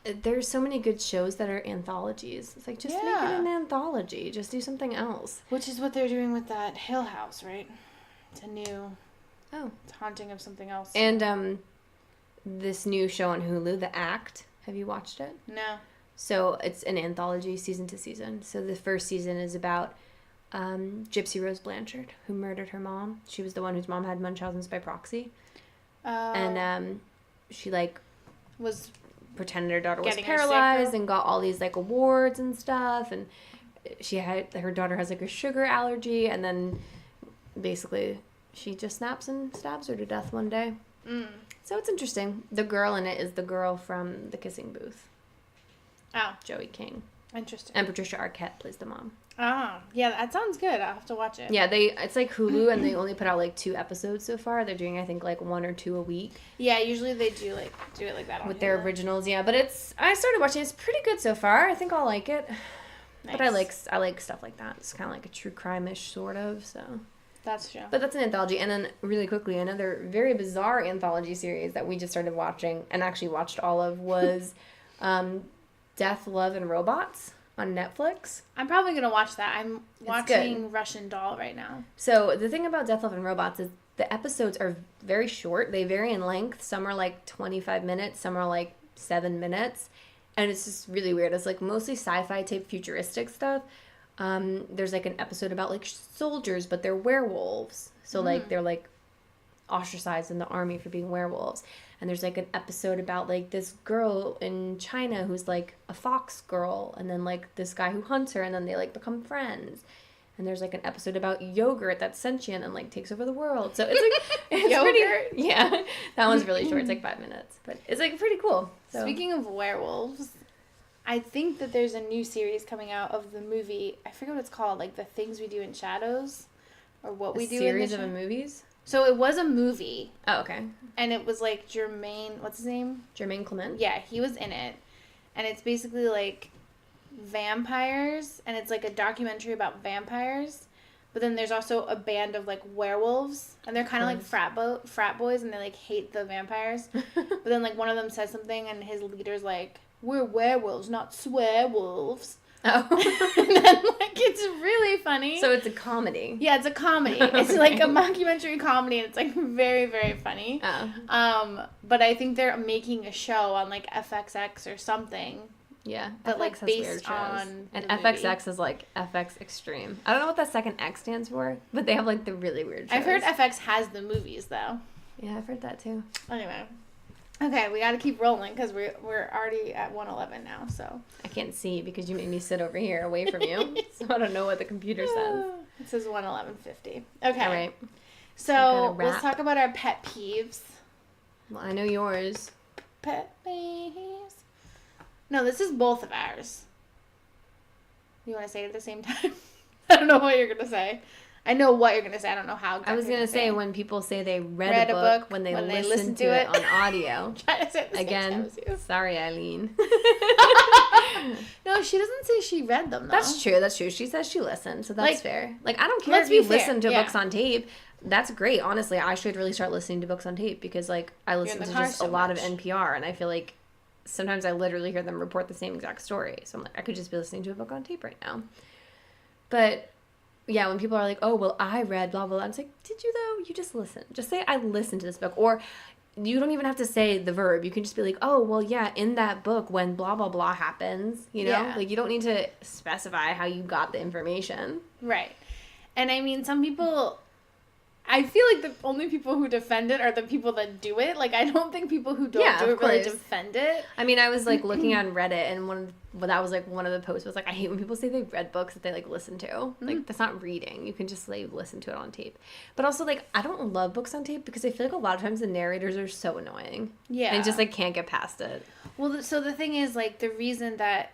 there's so many good shows that are anthologies. It's like, just make it an anthology. Just do something else. Which is what they're doing with that Hill House, right? It's a new it's haunting of something else. And this new show on Hulu, The Act. Have you watched it? No. So it's an anthology season to season. So the first season is about Gypsy Rose Blanchard, who murdered her mom. She was the one whose mom had Munchausen's by proxy. And she, like, was pretended her daughter was paralyzed and got all these, like, awards and stuff. And her daughter has, like, a sugar allergy. And then basically she just snaps and stabs her to death one day. So it's interesting. The girl in it is the girl from The Kissing Booth. Oh. Joey King. Interesting. And Patricia Arquette plays the mom. Oh, yeah, that sounds good. I'll have to watch it. Yeah, it's like Hulu, and they only put out like 2 episodes so far. They're doing, I think, like 1 or 2 a week. Yeah, usually they do it like that on with Hulu. their originals. Yeah, but I started watching. It's pretty good so far. I think I'll like it. Nice. But I like stuff like that. It's kind of like a true crime-ish sort of. So that's true. But that's an anthology, and then really quickly, another very bizarre anthology series that we just started watching and actually watched all of was Death, Love, and Robots on Netflix. I'm probably going to watch that. I'm watching Russian Doll right now. So the thing about Death, Love, and Robots is the episodes are very short. They vary in length. Some are like 25 minutes. Some are like 7 minutes. And it's just really weird. It's like mostly sci-fi type futuristic stuff. There's like an episode about like soldiers, but they're werewolves. So like they're like ostracized in the army for being werewolves. And there's like an episode about like this girl in China who's like a fox girl, and then like this guy who hunts her, and then they like become friends. And there's like an episode about yogurt that's sentient and like takes over the world. So it's like it's Yogurt? pretty, yeah. That one's really short. It's like 5 minutes, but it's like pretty cool. So. Speaking of werewolves, I think that there's a new series coming out of the movie. I forget what it's called, like The Things We Do in Shadows, or What We Do in the series of movies. So it was a movie. Oh, okay. And it was like Jermaine, what's his name? Jermaine Clement? Yeah, he was in it. And it's basically like vampires, and it's like a documentary about vampires. But then there's also a band of like werewolves, and they're kind of like frat boys, and they like hate the vampires. But then like one of them says something, and his leader's like, "We're werewolves, not swearwolves." Oh. And then like it's really funny. So it's a comedy. Yeah, it's a comedy. It's like a mockumentary comedy, and it's like very, very funny. Oh. But I think they're making a show on like FXX or something. Yeah, but FX like has based weird shows. on and the FXX movie. is like FX Extreme. I don't know what that second X stands for, but they have like the really weird shows. I've heard FX has the movies though. Yeah, I've heard that too. Anyway, okay, we got to keep rolling because we're already at 1:11 now. So I can't see because you made me sit over here away from you, so I don't know what the computer says. It says 1:11:50. Okay, All right. So let's talk about our pet peeves. Well, I know yours. Pet peeves. No, this is both of ours. You want to say it at the same time? I don't know what you're going to say. I know what you're going to say. I don't know how. Exactly I was going to say when people say they read a book when they listen to it on audio. Try to say it at the Again, same time as you. sorry, Eileen. No, she doesn't say she read them, though. That's true. She says she listened, so that's fair. Like, I don't care let's if you be fair, listen to yeah. books on tape. That's great. Honestly, I should really start listening to books on tape because, like, I listen to just a lot of NPR, and I feel like sometimes I literally hear them report the same exact story. So I'm like, I could just be listening to a book on tape right now. But yeah, when people are like, oh, well, I read blah, blah, blah. It's like, did you though? You just listen. Just say, I listened to this book. Or you don't even have to say the verb. You can just be like, oh, well, yeah, in that book when blah, blah, blah happens, you know? Yeah. Like, you don't need to specify how you got the information. Right. And I mean, some people... I feel like the only people who defend it are the people that do it. Like, I don't think people who don't do it really defend it. I mean, I was, like, looking on Reddit, and that was, like, one of the posts was, like, I hate when people say they read books that they, like, listen to. Mm-hmm. Like, that's not reading. You can just, like, listen to it on tape. But also, like, I don't love books on tape because I feel like a lot of times the narrators are so annoying. Yeah. And just, like, can't get past it. Well, so the thing is, like, the reason that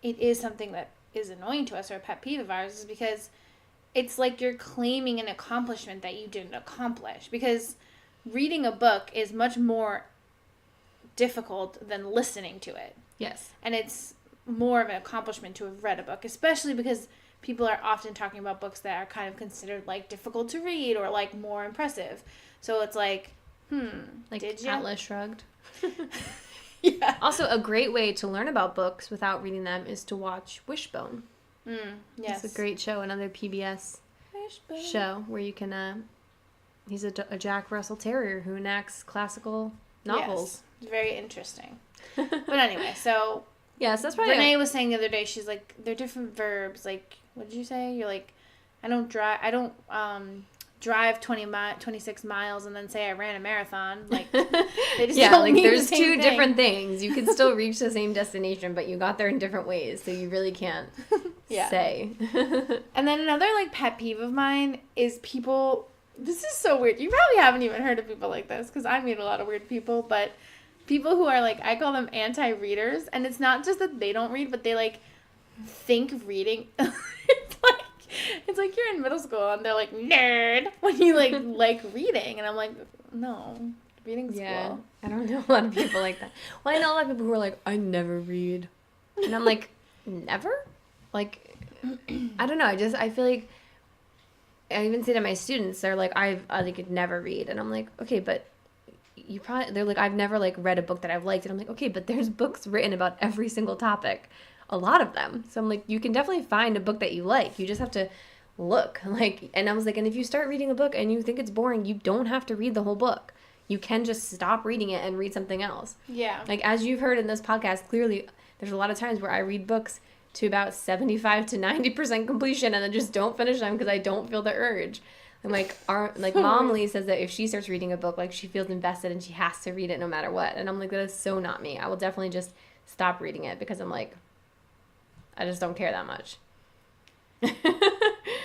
it is something that is annoying to us or a pet peeve of ours is because... it's like you're claiming an accomplishment that you didn't accomplish. Because reading a book is much more difficult than listening to it. Yes. And it's more of an accomplishment to have read a book, especially because people are often talking about books that are kind of considered, like, difficult to read or, like, more impressive. So it's like, like did you? Atlas Shrugged. Yeah. Also, a great way to learn about books without reading them is to watch Wishbone. Yes. It's a great show, another PBS show where you can, he's a Jack Russell Terrier who enacts classical novels. Yes. Very interesting. But anyway, so yes, that's probably Renee was saying the other day, she's like, they're different verbs. Like, what did you say? You're like, I don't drive 26 miles and then say I ran a marathon. Like, they just don't like mean there's the same two thing. different things. You can still reach the same destination, but you got there in different ways, so you really can't say. And then another, like, pet peeve of mine is people, this is so weird. You probably haven't even heard of people like this, because I meet a lot of weird people, but people who are, like, I call them anti-readers, and it's not just that they don't read, but they, like, think reading, it's like you're in middle school and they're like, nerd, when you like reading. And I'm like, no, reading's cool. I don't know a lot of people like that. Well, I know a lot of people who are like, I never read. And I'm like, never? Like, I don't know. I feel like, I even say to my students, they're like, I could never read. And I'm like, okay, but they're like, I've never like read a book that I've liked. And I'm like, okay, but there's books written about every single topic. A lot of them. So I'm like, you can definitely find a book that you like. You just have to look. And I was like, and if you start reading a book and you think it's boring, you don't have to read the whole book. You can just stop reading it and read something else. Yeah. Like, as you've heard in this podcast, clearly there's a lot of times where I read books to about 75 to 90% completion and then just don't finish them because I don't feel the urge. And like Mom Lee says that if she starts reading a book, like she feels invested and she has to read it no matter what. And I'm like, that is so not me. I will definitely just stop reading it because I'm like, I just don't care that much.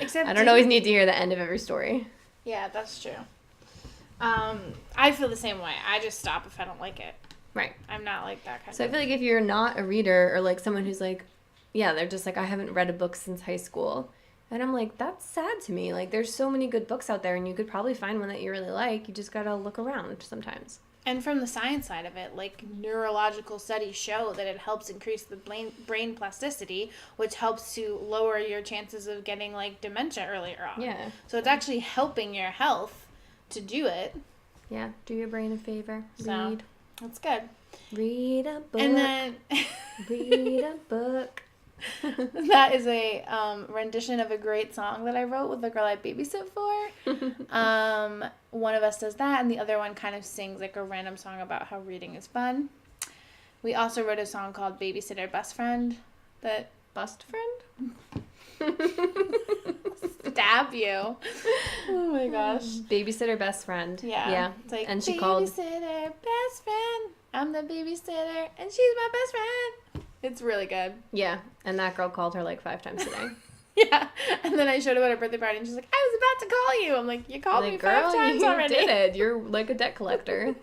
Except I don't always need to hear the end of every story. Yeah, that's true. I feel the same way. I just stop if I don't like it. Right. I'm not like that kind of. So I feel like if you're not a reader or like someone who's like, yeah, they're just like, I haven't read a book since high school. And I'm like, that's sad to me. Like, there's so many good books out there and you could probably find one that you really like. You just gotta look around sometimes. And from the science side of it, like neurological studies show that it helps increase the brain plasticity, which helps to lower your chances of getting like dementia earlier on. Yeah. So it's actually helping your health to do it. Yeah. Do your brain a favor. So, Read. That's good. Read a book. And then read a book. That is a rendition of a great song that I wrote with the girl I babysit for. One of us does that, and the other one kind of sings like a random song about how reading is fun. We also wrote a song called Babysitter Best Friend. That Best friend? stab you. Oh my gosh. Babysitter best friend. Yeah. Yeah. It's like, and she babysitter called best friend. I'm the babysitter, and she's my best friend. It's really good. Yeah. And that girl called her like 5 times a day. Yeah. And then I showed up at her birthday party and she's like, I was about to call you. I'm like, you called me 5 times you already. did it. You're like a debt collector.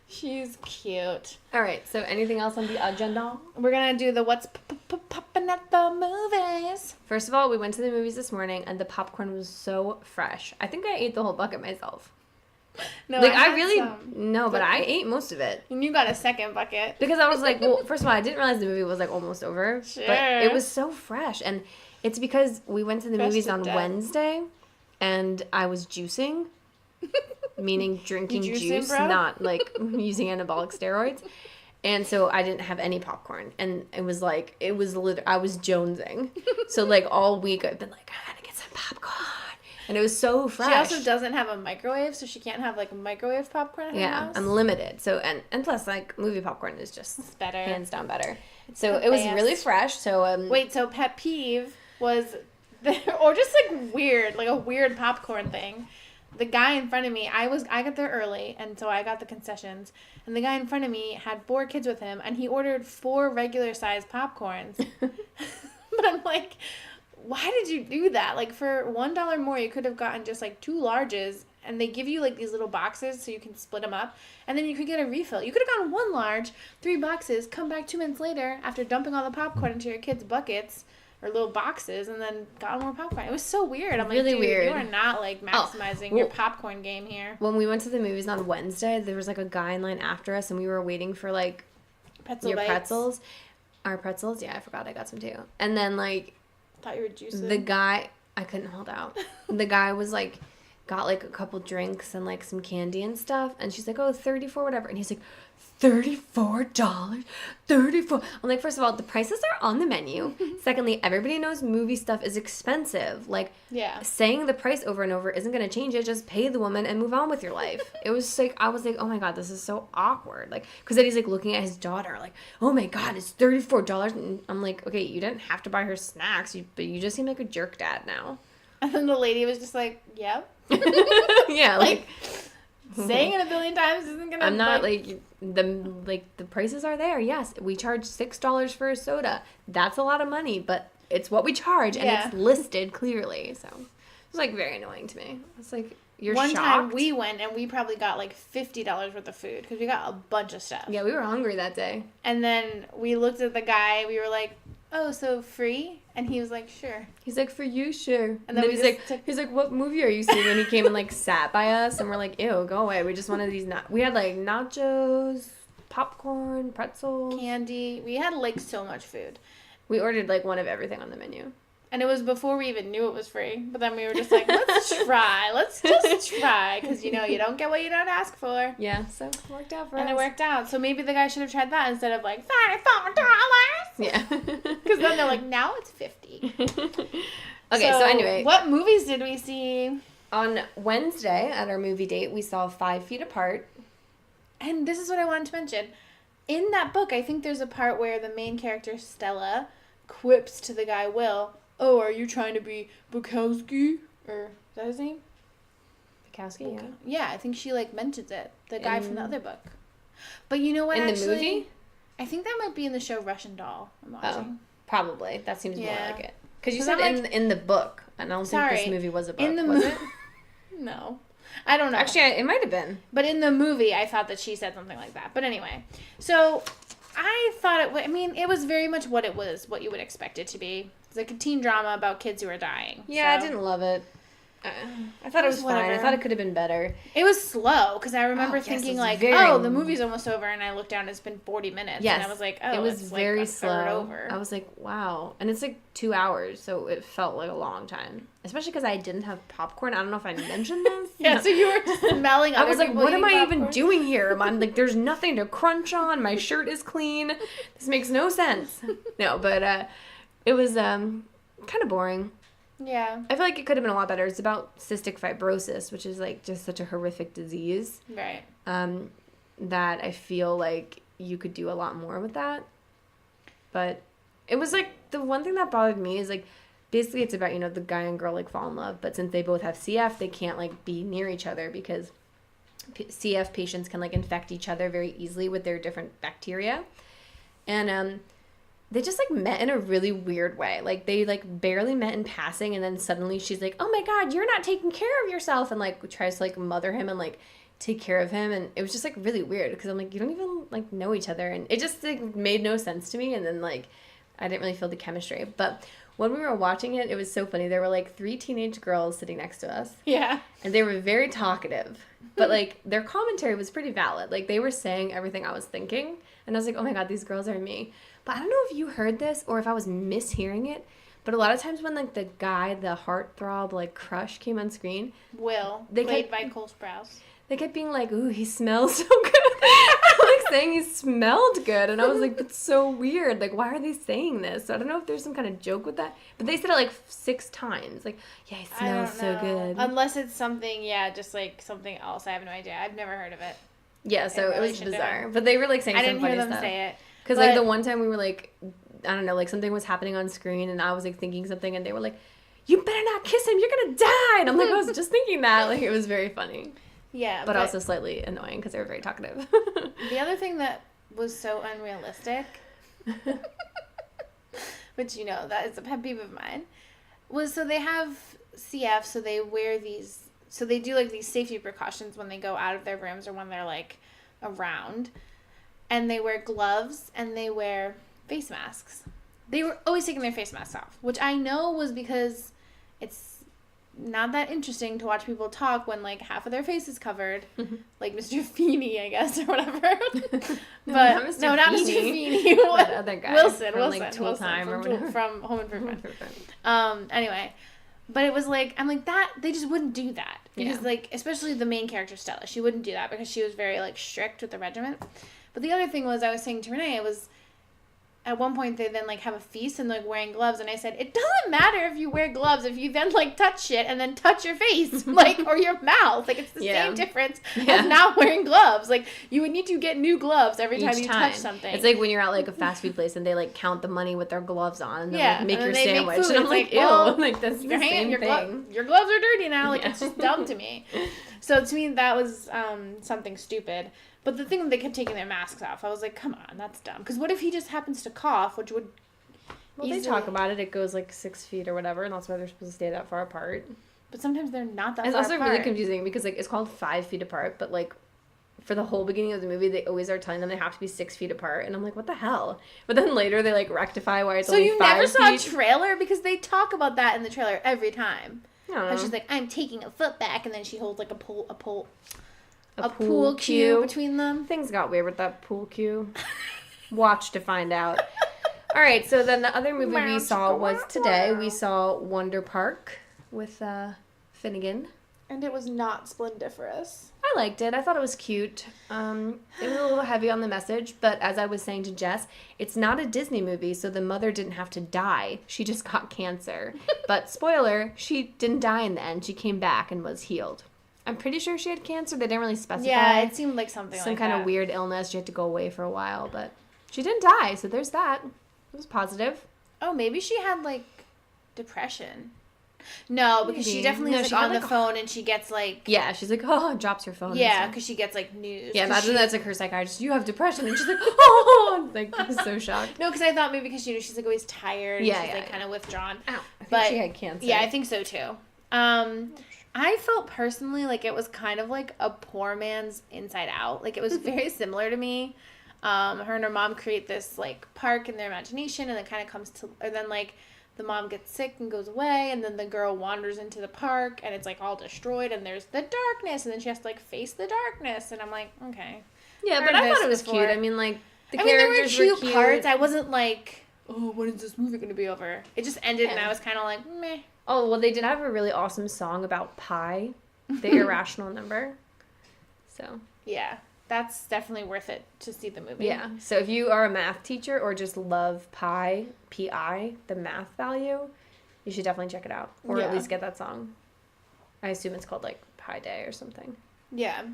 She's cute. All right. So anything else on the agenda? We're going to do the what's popping at the movies. First of all, we went to the movies this morning and the popcorn was so fresh. I think I ate the whole bucket myself. No, like I really some. No, but I ate most of it. And you got a second bucket. Because I was like, well, first of all, I didn't realize the movie was like almost over. Sure. But it was so fresh. And it's because we went to the movies on Wednesday and I was juicing, meaning drinking juice, not like using anabolic steroids. And so I didn't have any popcorn. And it was like, I was jonesing. So like all week I've been like, I gotta get some popcorn. And it was so fresh. She also doesn't have a microwave, so she can't have like microwave popcorn at her house. I'm limited. So and plus like movie popcorn is just it's better. Hands down better. So it was really fresh. So wait, so pet peeve was or just like weird, like a weird popcorn thing. The guy in front of me, I got there early, and so I got the concessions. And the guy in front of me had 4 kids with him, and he ordered 4 regular sized popcorns. But I'm like, why did you do that? Like, for $1 more, you could have gotten just, like, 2 larges, and they give you, like, these little boxes so you can split them up, and then you could get a refill. You could have gotten 1 large, 3 boxes, come back 2 minutes later after dumping all the popcorn into your kids' buckets or little boxes, and then got more popcorn. It was so weird. I'm like, really dude, weird. you are not, like, maximizing your popcorn game here. When we went to the movies on Wednesday, there was, like, a guy in line after us, and we were waiting for, like, pretzels. Our pretzels? Yeah, I forgot I got some, too. And then, like... Thought you were juicing. The guy, I couldn't hold out. The guy was like, got like a couple drinks and like some candy and stuff. And she's like, oh, 34, whatever. And he's like, $34? 34. I'm like, first of all, the prices are on the menu. Secondly, everybody knows movie stuff is expensive. Like, saying the price over and over isn't going to change it. Just pay the woman and move on with your life. It was like, I was like, oh my God, this is so awkward. Like, because then he's like looking at his daughter, like, oh my God, it's $34. And I'm like, okay, you didn't have to buy her snacks, but you just seem like a jerk dad now. And then the lady was just like, yep. Yeah, like saying it a billion times isn't gonna. I'm not like the prices are there. Yes, we charge $6 for a soda. That's a lot of money, but it's what we charge and it's listed clearly. So it was like very annoying to me. It's like you're One shocked. time we went and we probably got like $50 worth of food because we got a bunch of stuff. Yeah, we were hungry that day. And then we looked at the guy. We were like, oh, so free? And he was like, sure. He's like, for you, sure. And then he's like, what movie are you seeing? And he came and like sat by us, and we're like, ew, go away. We just wanted these. We had like nachos, popcorn, pretzels, candy. We had like so much food. We ordered like one of everything on the menu. And it was before we even knew it was free. But then we were just like, let's try. Let's just try. Because, you know, you don't get what you don't ask for. Yeah, so it worked out for us. And it worked out. So maybe the guy should have tried that instead of like, $34. Yeah. Because then they're like, now it's $50. Okay, so anyway. What movies did we see? On Wednesday at our movie date, we saw 5 Feet Apart. And this is what I wanted to mention. In that book, I think there's a part where the main character, Stella, quips to the guy, Will, oh, are you trying to be Bukowski? Or, is that his name? Bukowski, yeah. Yeah, I think she, like, mentions it. The guy from the other book. But you know what, in actually? the movie? I think that might be in the show Russian Doll I'm watching. Oh, probably. That seems more like it. Because you So said in the book. And I don't think this movie was a book, was it? No. I don't know. Actually, it might have been. But in the movie, I thought that she said something like that. But anyway. So, I thought it was very much what it was, what you would expect it to be. It's like a teen drama about kids who are dying. Yeah, so. I didn't love it. I thought it was fine. I thought it could have been better. It was slow, because I remember thinking, like, the movie's almost over, and I looked down, and it's been 40 minutes. Yes. And I was like, oh, it was it's very like a third slow. over. I was like, wow. And it's like 2 hours, so it felt like a long time. Especially because I didn't have popcorn. I don't know if I mentioned this. Yeah, so you were just smelling I was like, what am I popcorn? even doing here? I'm like, there's nothing to crunch on. My shirt is clean. This makes no sense. No, but it was kind of boring. Yeah. I feel like it could have been a lot better. It's about cystic fibrosis, which is like just such a horrific disease. Right. That I feel like you could do a lot more with that. But it was like the one thing that bothered me is like basically it's about, you know, the guy and girl like fall in love, but since they both have CF, they can't like be near each other because CF patients can like infect each other very easily with their different bacteria. And they just, like, met in a really weird way. Like, they, like, barely met in passing, and then suddenly she's like, oh, my God, you're not taking care of yourself, and, like, tries to, like, mother him and, like, take care of him, and it was just, like, really weird, because I'm like, you don't even, like, know each other, and it just, like, made no sense to me, and then, like, I didn't really feel the chemistry. But when we were watching it, it was so funny. There were, like, 3 teenage girls sitting next to us. Yeah. And they were very talkative, but, like, their commentary was pretty valid. Like, they were saying everything I was thinking, and I was like, oh, my God, these girls are me. But I don't know if you heard this or if I was mishearing it, but a lot of times when, like, the guy, the heartthrob, like, crush came on screen. Will, played by Cole Sprouse. They kept being like, ooh, he smells so good. Like, saying he smelled good. And I was like, that's so weird. Like, why are they saying this? So I don't know if there's some kind of joke with that. But they said it, like, 6 times. Like, yeah, he smells so good. Unless it's something, just, like, something else. I have no idea. I've never heard of it. Yeah, so it was bizarre. But they were, like, saying some funny stuff. I didn't hear them say it. Because, like, the one time we were, like, I don't know, like, something was happening on screen, and I was, like, thinking something, and they were like, you better not kiss him, you're gonna die! And I'm like, I was just thinking that. Like, it was very funny. Yeah. But also slightly annoying, because they were very talkative. The other thing that was so unrealistic, which, you know, that is a pet peeve of mine, was so they have CF, so they wear these, so they do, like, these safety precautions when they go out of their rooms or when they're, like, around. And they wear gloves, and they wear face masks. They were always taking their face masks off, which I know was because it's not that interesting to watch people talk when, like, half of their face is covered. Mm-hmm. Like Mr. Feeney, I guess, or whatever. Not Mr. Feeney. That other guy. Wilson, like, Tool Time or whatever. From Home Improvement. Anyway. But it was like, I'm like, that, they just wouldn't do that. Because, like, especially the main character, Stella, she wouldn't do that because she was very, like, strict with the regiment. But the other thing was, I was saying to Renee, it was, at one point they then, like, have a feast and, like, wearing gloves. And I said, it doesn't matter if you wear gloves if you then, like, touch shit and then touch your face, like, or your mouth. Like, it's the same difference as not wearing gloves. Like, you would need to get new gloves every time you touch something. It's like when you're at, like, a fast food place and they, like, count the money with their gloves on and then, like, make your sandwich. Make food. And I'm like, ew. Well, like, that's the same thing. Your gloves are dirty now. Like, it's just dumb to me. So, to me, that was something stupid. But the thing that they kept taking their masks off, I was like, come on, that's dumb. Because what if he just happens to cough, which would they talk about it. It goes, like, 6 feet or whatever, and that's why they're supposed to stay that far apart. But sometimes they're not that far apart. It's also really confusing because, like, it's called 5 feet apart, but, like, for the whole beginning of the movie, they always are telling them they have to be 6 feet apart. And I'm like, what the hell? But then later they, like, rectify why it's So only you 5 never saw a feet. trailer? Because they talk about that in the trailer every time. I don't know. How she's like, I'm taking a foot back, and then she holds like a pool pool cue between them. Things got weird with that pool cue. Watch to find out. All right, so then the other movie we saw was today. We saw Wonder Park with Finnegan. And it was not splendiferous. I liked it. I thought it was cute. It was a little heavy on the message, but as I was saying to Jess, it's not a Disney movie, so the mother didn't have to die. She just got cancer. But spoiler, she didn't die in the end. She came back and was healed. I'm pretty sure she had cancer. They didn't really specify. Yeah, it seemed like something like that. Some kind of weird illness. She had to go away for a while, but she didn't die, so there's that. It was positive. Oh, maybe she had, like, depression. No, because she definitely is, like, on the phone, and she gets, like... Yeah, she's like, oh, drops her phone. Yeah, because she gets, like, news. Yeah, imagine that's, like, her psychiatrist. You have depression. And she's like, oh! Like, so shocked. No, because I thought maybe because, she's, like, always tired. And she's, like, kind of withdrawn. Ow. I think she had cancer. Yeah, I think so, too. I felt personally like it was kind of like a poor man's Inside Out. Like, it was very similar to me. Her and her mom create this, like, park in their imagination, and it kind of comes to... And then, like... The mom gets sick and goes away, and then the girl wanders into the park, and it's, like, all destroyed, and there's the darkness, and then she has to, like, face the darkness, and I'm like, okay. Yeah, but I thought it was cute. I mean, like, there were cute parts. I wasn't like, oh, when is this movie going to be over? It just ended, and I was kind of like, meh. Oh, well, they did have a really awesome song about pi, the irrational number. So. Yeah. That's definitely worth it to see the movie. Yeah. So if you are a math teacher or just love pi, P-I, the math value, you should definitely check it out. Or at least get that song. I assume it's called, like, Pi Day or something. Yeah.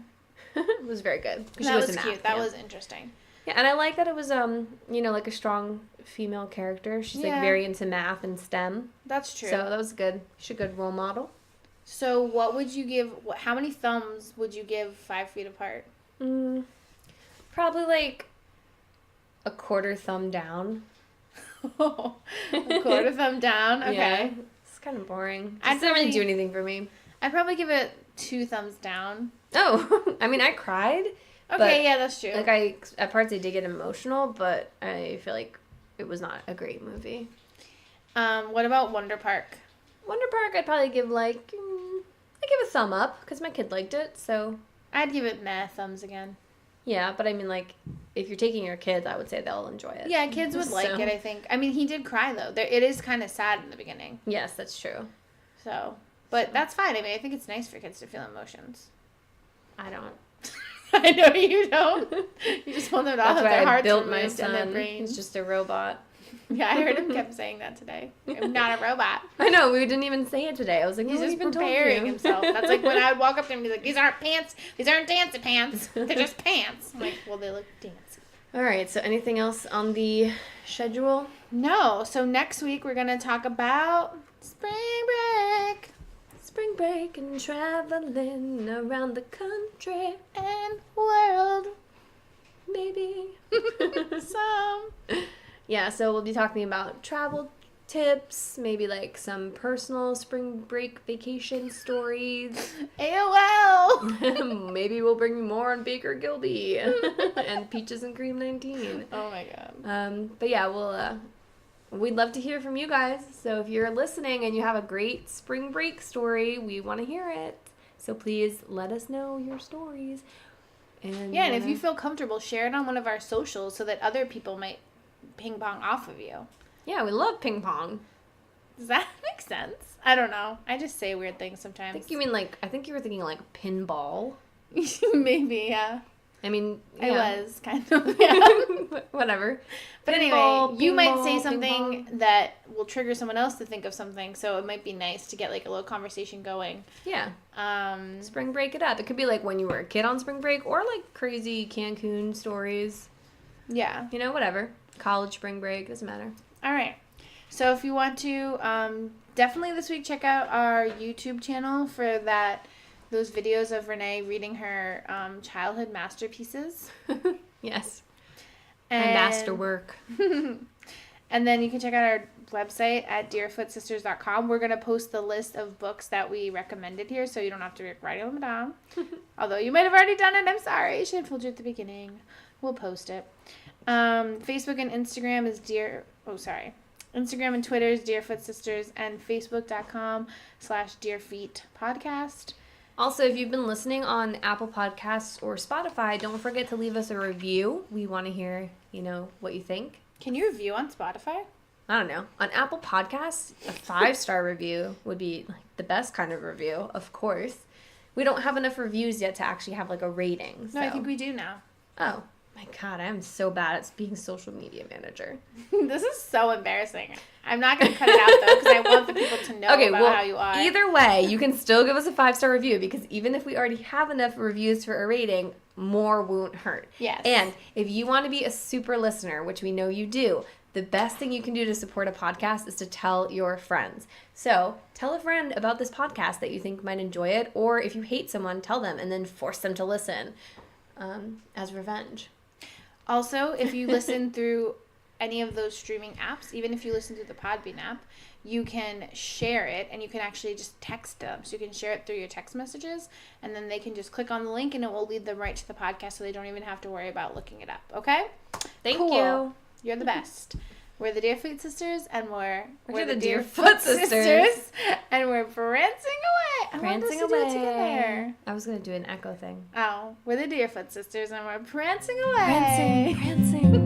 It was very good. That was cute. That was interesting. Yeah, and I like that it was, like a strong female character. She's, like, very into math and STEM. That's true. So that was good. She's a good role model. So what would you give, how many thumbs would you give 5 Feet Apart? Probably like a quarter thumb down. A quarter thumb down? Okay. Yeah, it's kind of boring. It doesn't really do anything for me. I'd probably give it 2 thumbs down. Oh, I mean, I cried. Okay, yeah, that's true. Like, at parts I did get emotional, but I feel like it was not a great movie. What about Wonder Park? Wonder Park, I'd probably give, like, I'd give a thumb up, because my kid liked it, so... I'd give it meh thumbs again. Yeah, but I mean, like, if you're taking your kids, I would say they'll enjoy it. Yeah, kids would like it, I think. I mean, he did cry, though. It is kind of sad in the beginning. Yes, that's true. But that's fine. I mean, I think it's nice for kids to feel emotions. I don't. I know you don't. You just want them to have their hearts built my son. And their brains. He's just a robot. Yeah, I heard him kept saying that today. I'm not a robot. I know, we didn't even say it today. I was like, he's just preparing himself. That's like when I would walk up to him and be like, these aren't pants. These aren't dancing pants. They're just pants. I'm like, well, they look dancy. All right, so anything else on the schedule? No. So next week we're going to talk about spring break. Spring break and traveling around the country and world. Maybe. Some. Yeah, so we'll be talking about travel tips, maybe like some personal spring break vacation stories. AOL! Maybe we'll bring you more on Baker Gilby and Peaches and Cream 19. Oh my god. But yeah, we'd love to hear from you guys. So if you're listening and you have a great spring break story, we want to hear it. So please let us know your stories. And if you feel comfortable, share it on one of our socials so that other people might ping pong off of you. Yeah, we love ping pong. Does that make sense? I don't know. I just say weird things sometimes. I think you were thinking like pinball. Maybe, yeah. I mean, I was kind of, yeah. Whatever. But anyway, you might say something that will trigger someone else to think of something, so it might be nice to get like a little conversation going. Yeah. Spring break it up. It could be like when you were a kid on spring break, or like crazy Cancun stories. Yeah. Whatever. College spring break, doesn't matter. All right. So if you want to, definitely this week check out our YouTube channel for those videos of Renee reading her childhood masterpieces. Yes. And my masterwork. And then you can check out our website at dearfootsisters.com. We're going to post the list of books that we recommended here, so you don't have to be writing them down. Although you might have already done it. I'm sorry. I should have told you at the beginning. We'll post it. Facebook and Instagram is Instagram and Twitter is Dearfoot Sisters, and Facebook.com/DearFeetPodcast. Also, if you've been listening on Apple Podcasts or Spotify, don't forget to leave us a review. We want to hear, what you think. Can you review on Spotify? I don't know. On Apple Podcasts, a 5-star review would be the best kind of review, of course. We don't have enough reviews yet to actually have a rating. No, I think we do now. Oh, my God. I am so bad at being social media manager. This is so embarrassing. I'm not going to cut it out, though, because I want the people to know how you are. Either way, you can still give us a 5-star review, because even if we already have enough reviews for a rating, more won't hurt. Yes. And if you want to be a super listener, which we know you do, the best thing you can do to support a podcast is to tell your friends. So tell a friend about this podcast that you think might enjoy it, or if you hate someone, tell them and then force them to listen as revenge. Also, if you listen through any of those streaming apps, even if you listen through the Podbean app, you can share it, and you can actually just text them. So you can share it through your text messages, and then they can just click on the link, and it will lead them right to the podcast, so they don't even have to worry about looking it up. Okay? Thank you. You're the best. We're the Dearfoot Sisters, and we're the Dearfoot Sisters. And we're prancing away. I want us to do it together. I was going to do an echo thing. Oh, we're the Dearfoot Sisters, and we're prancing away. Prancing.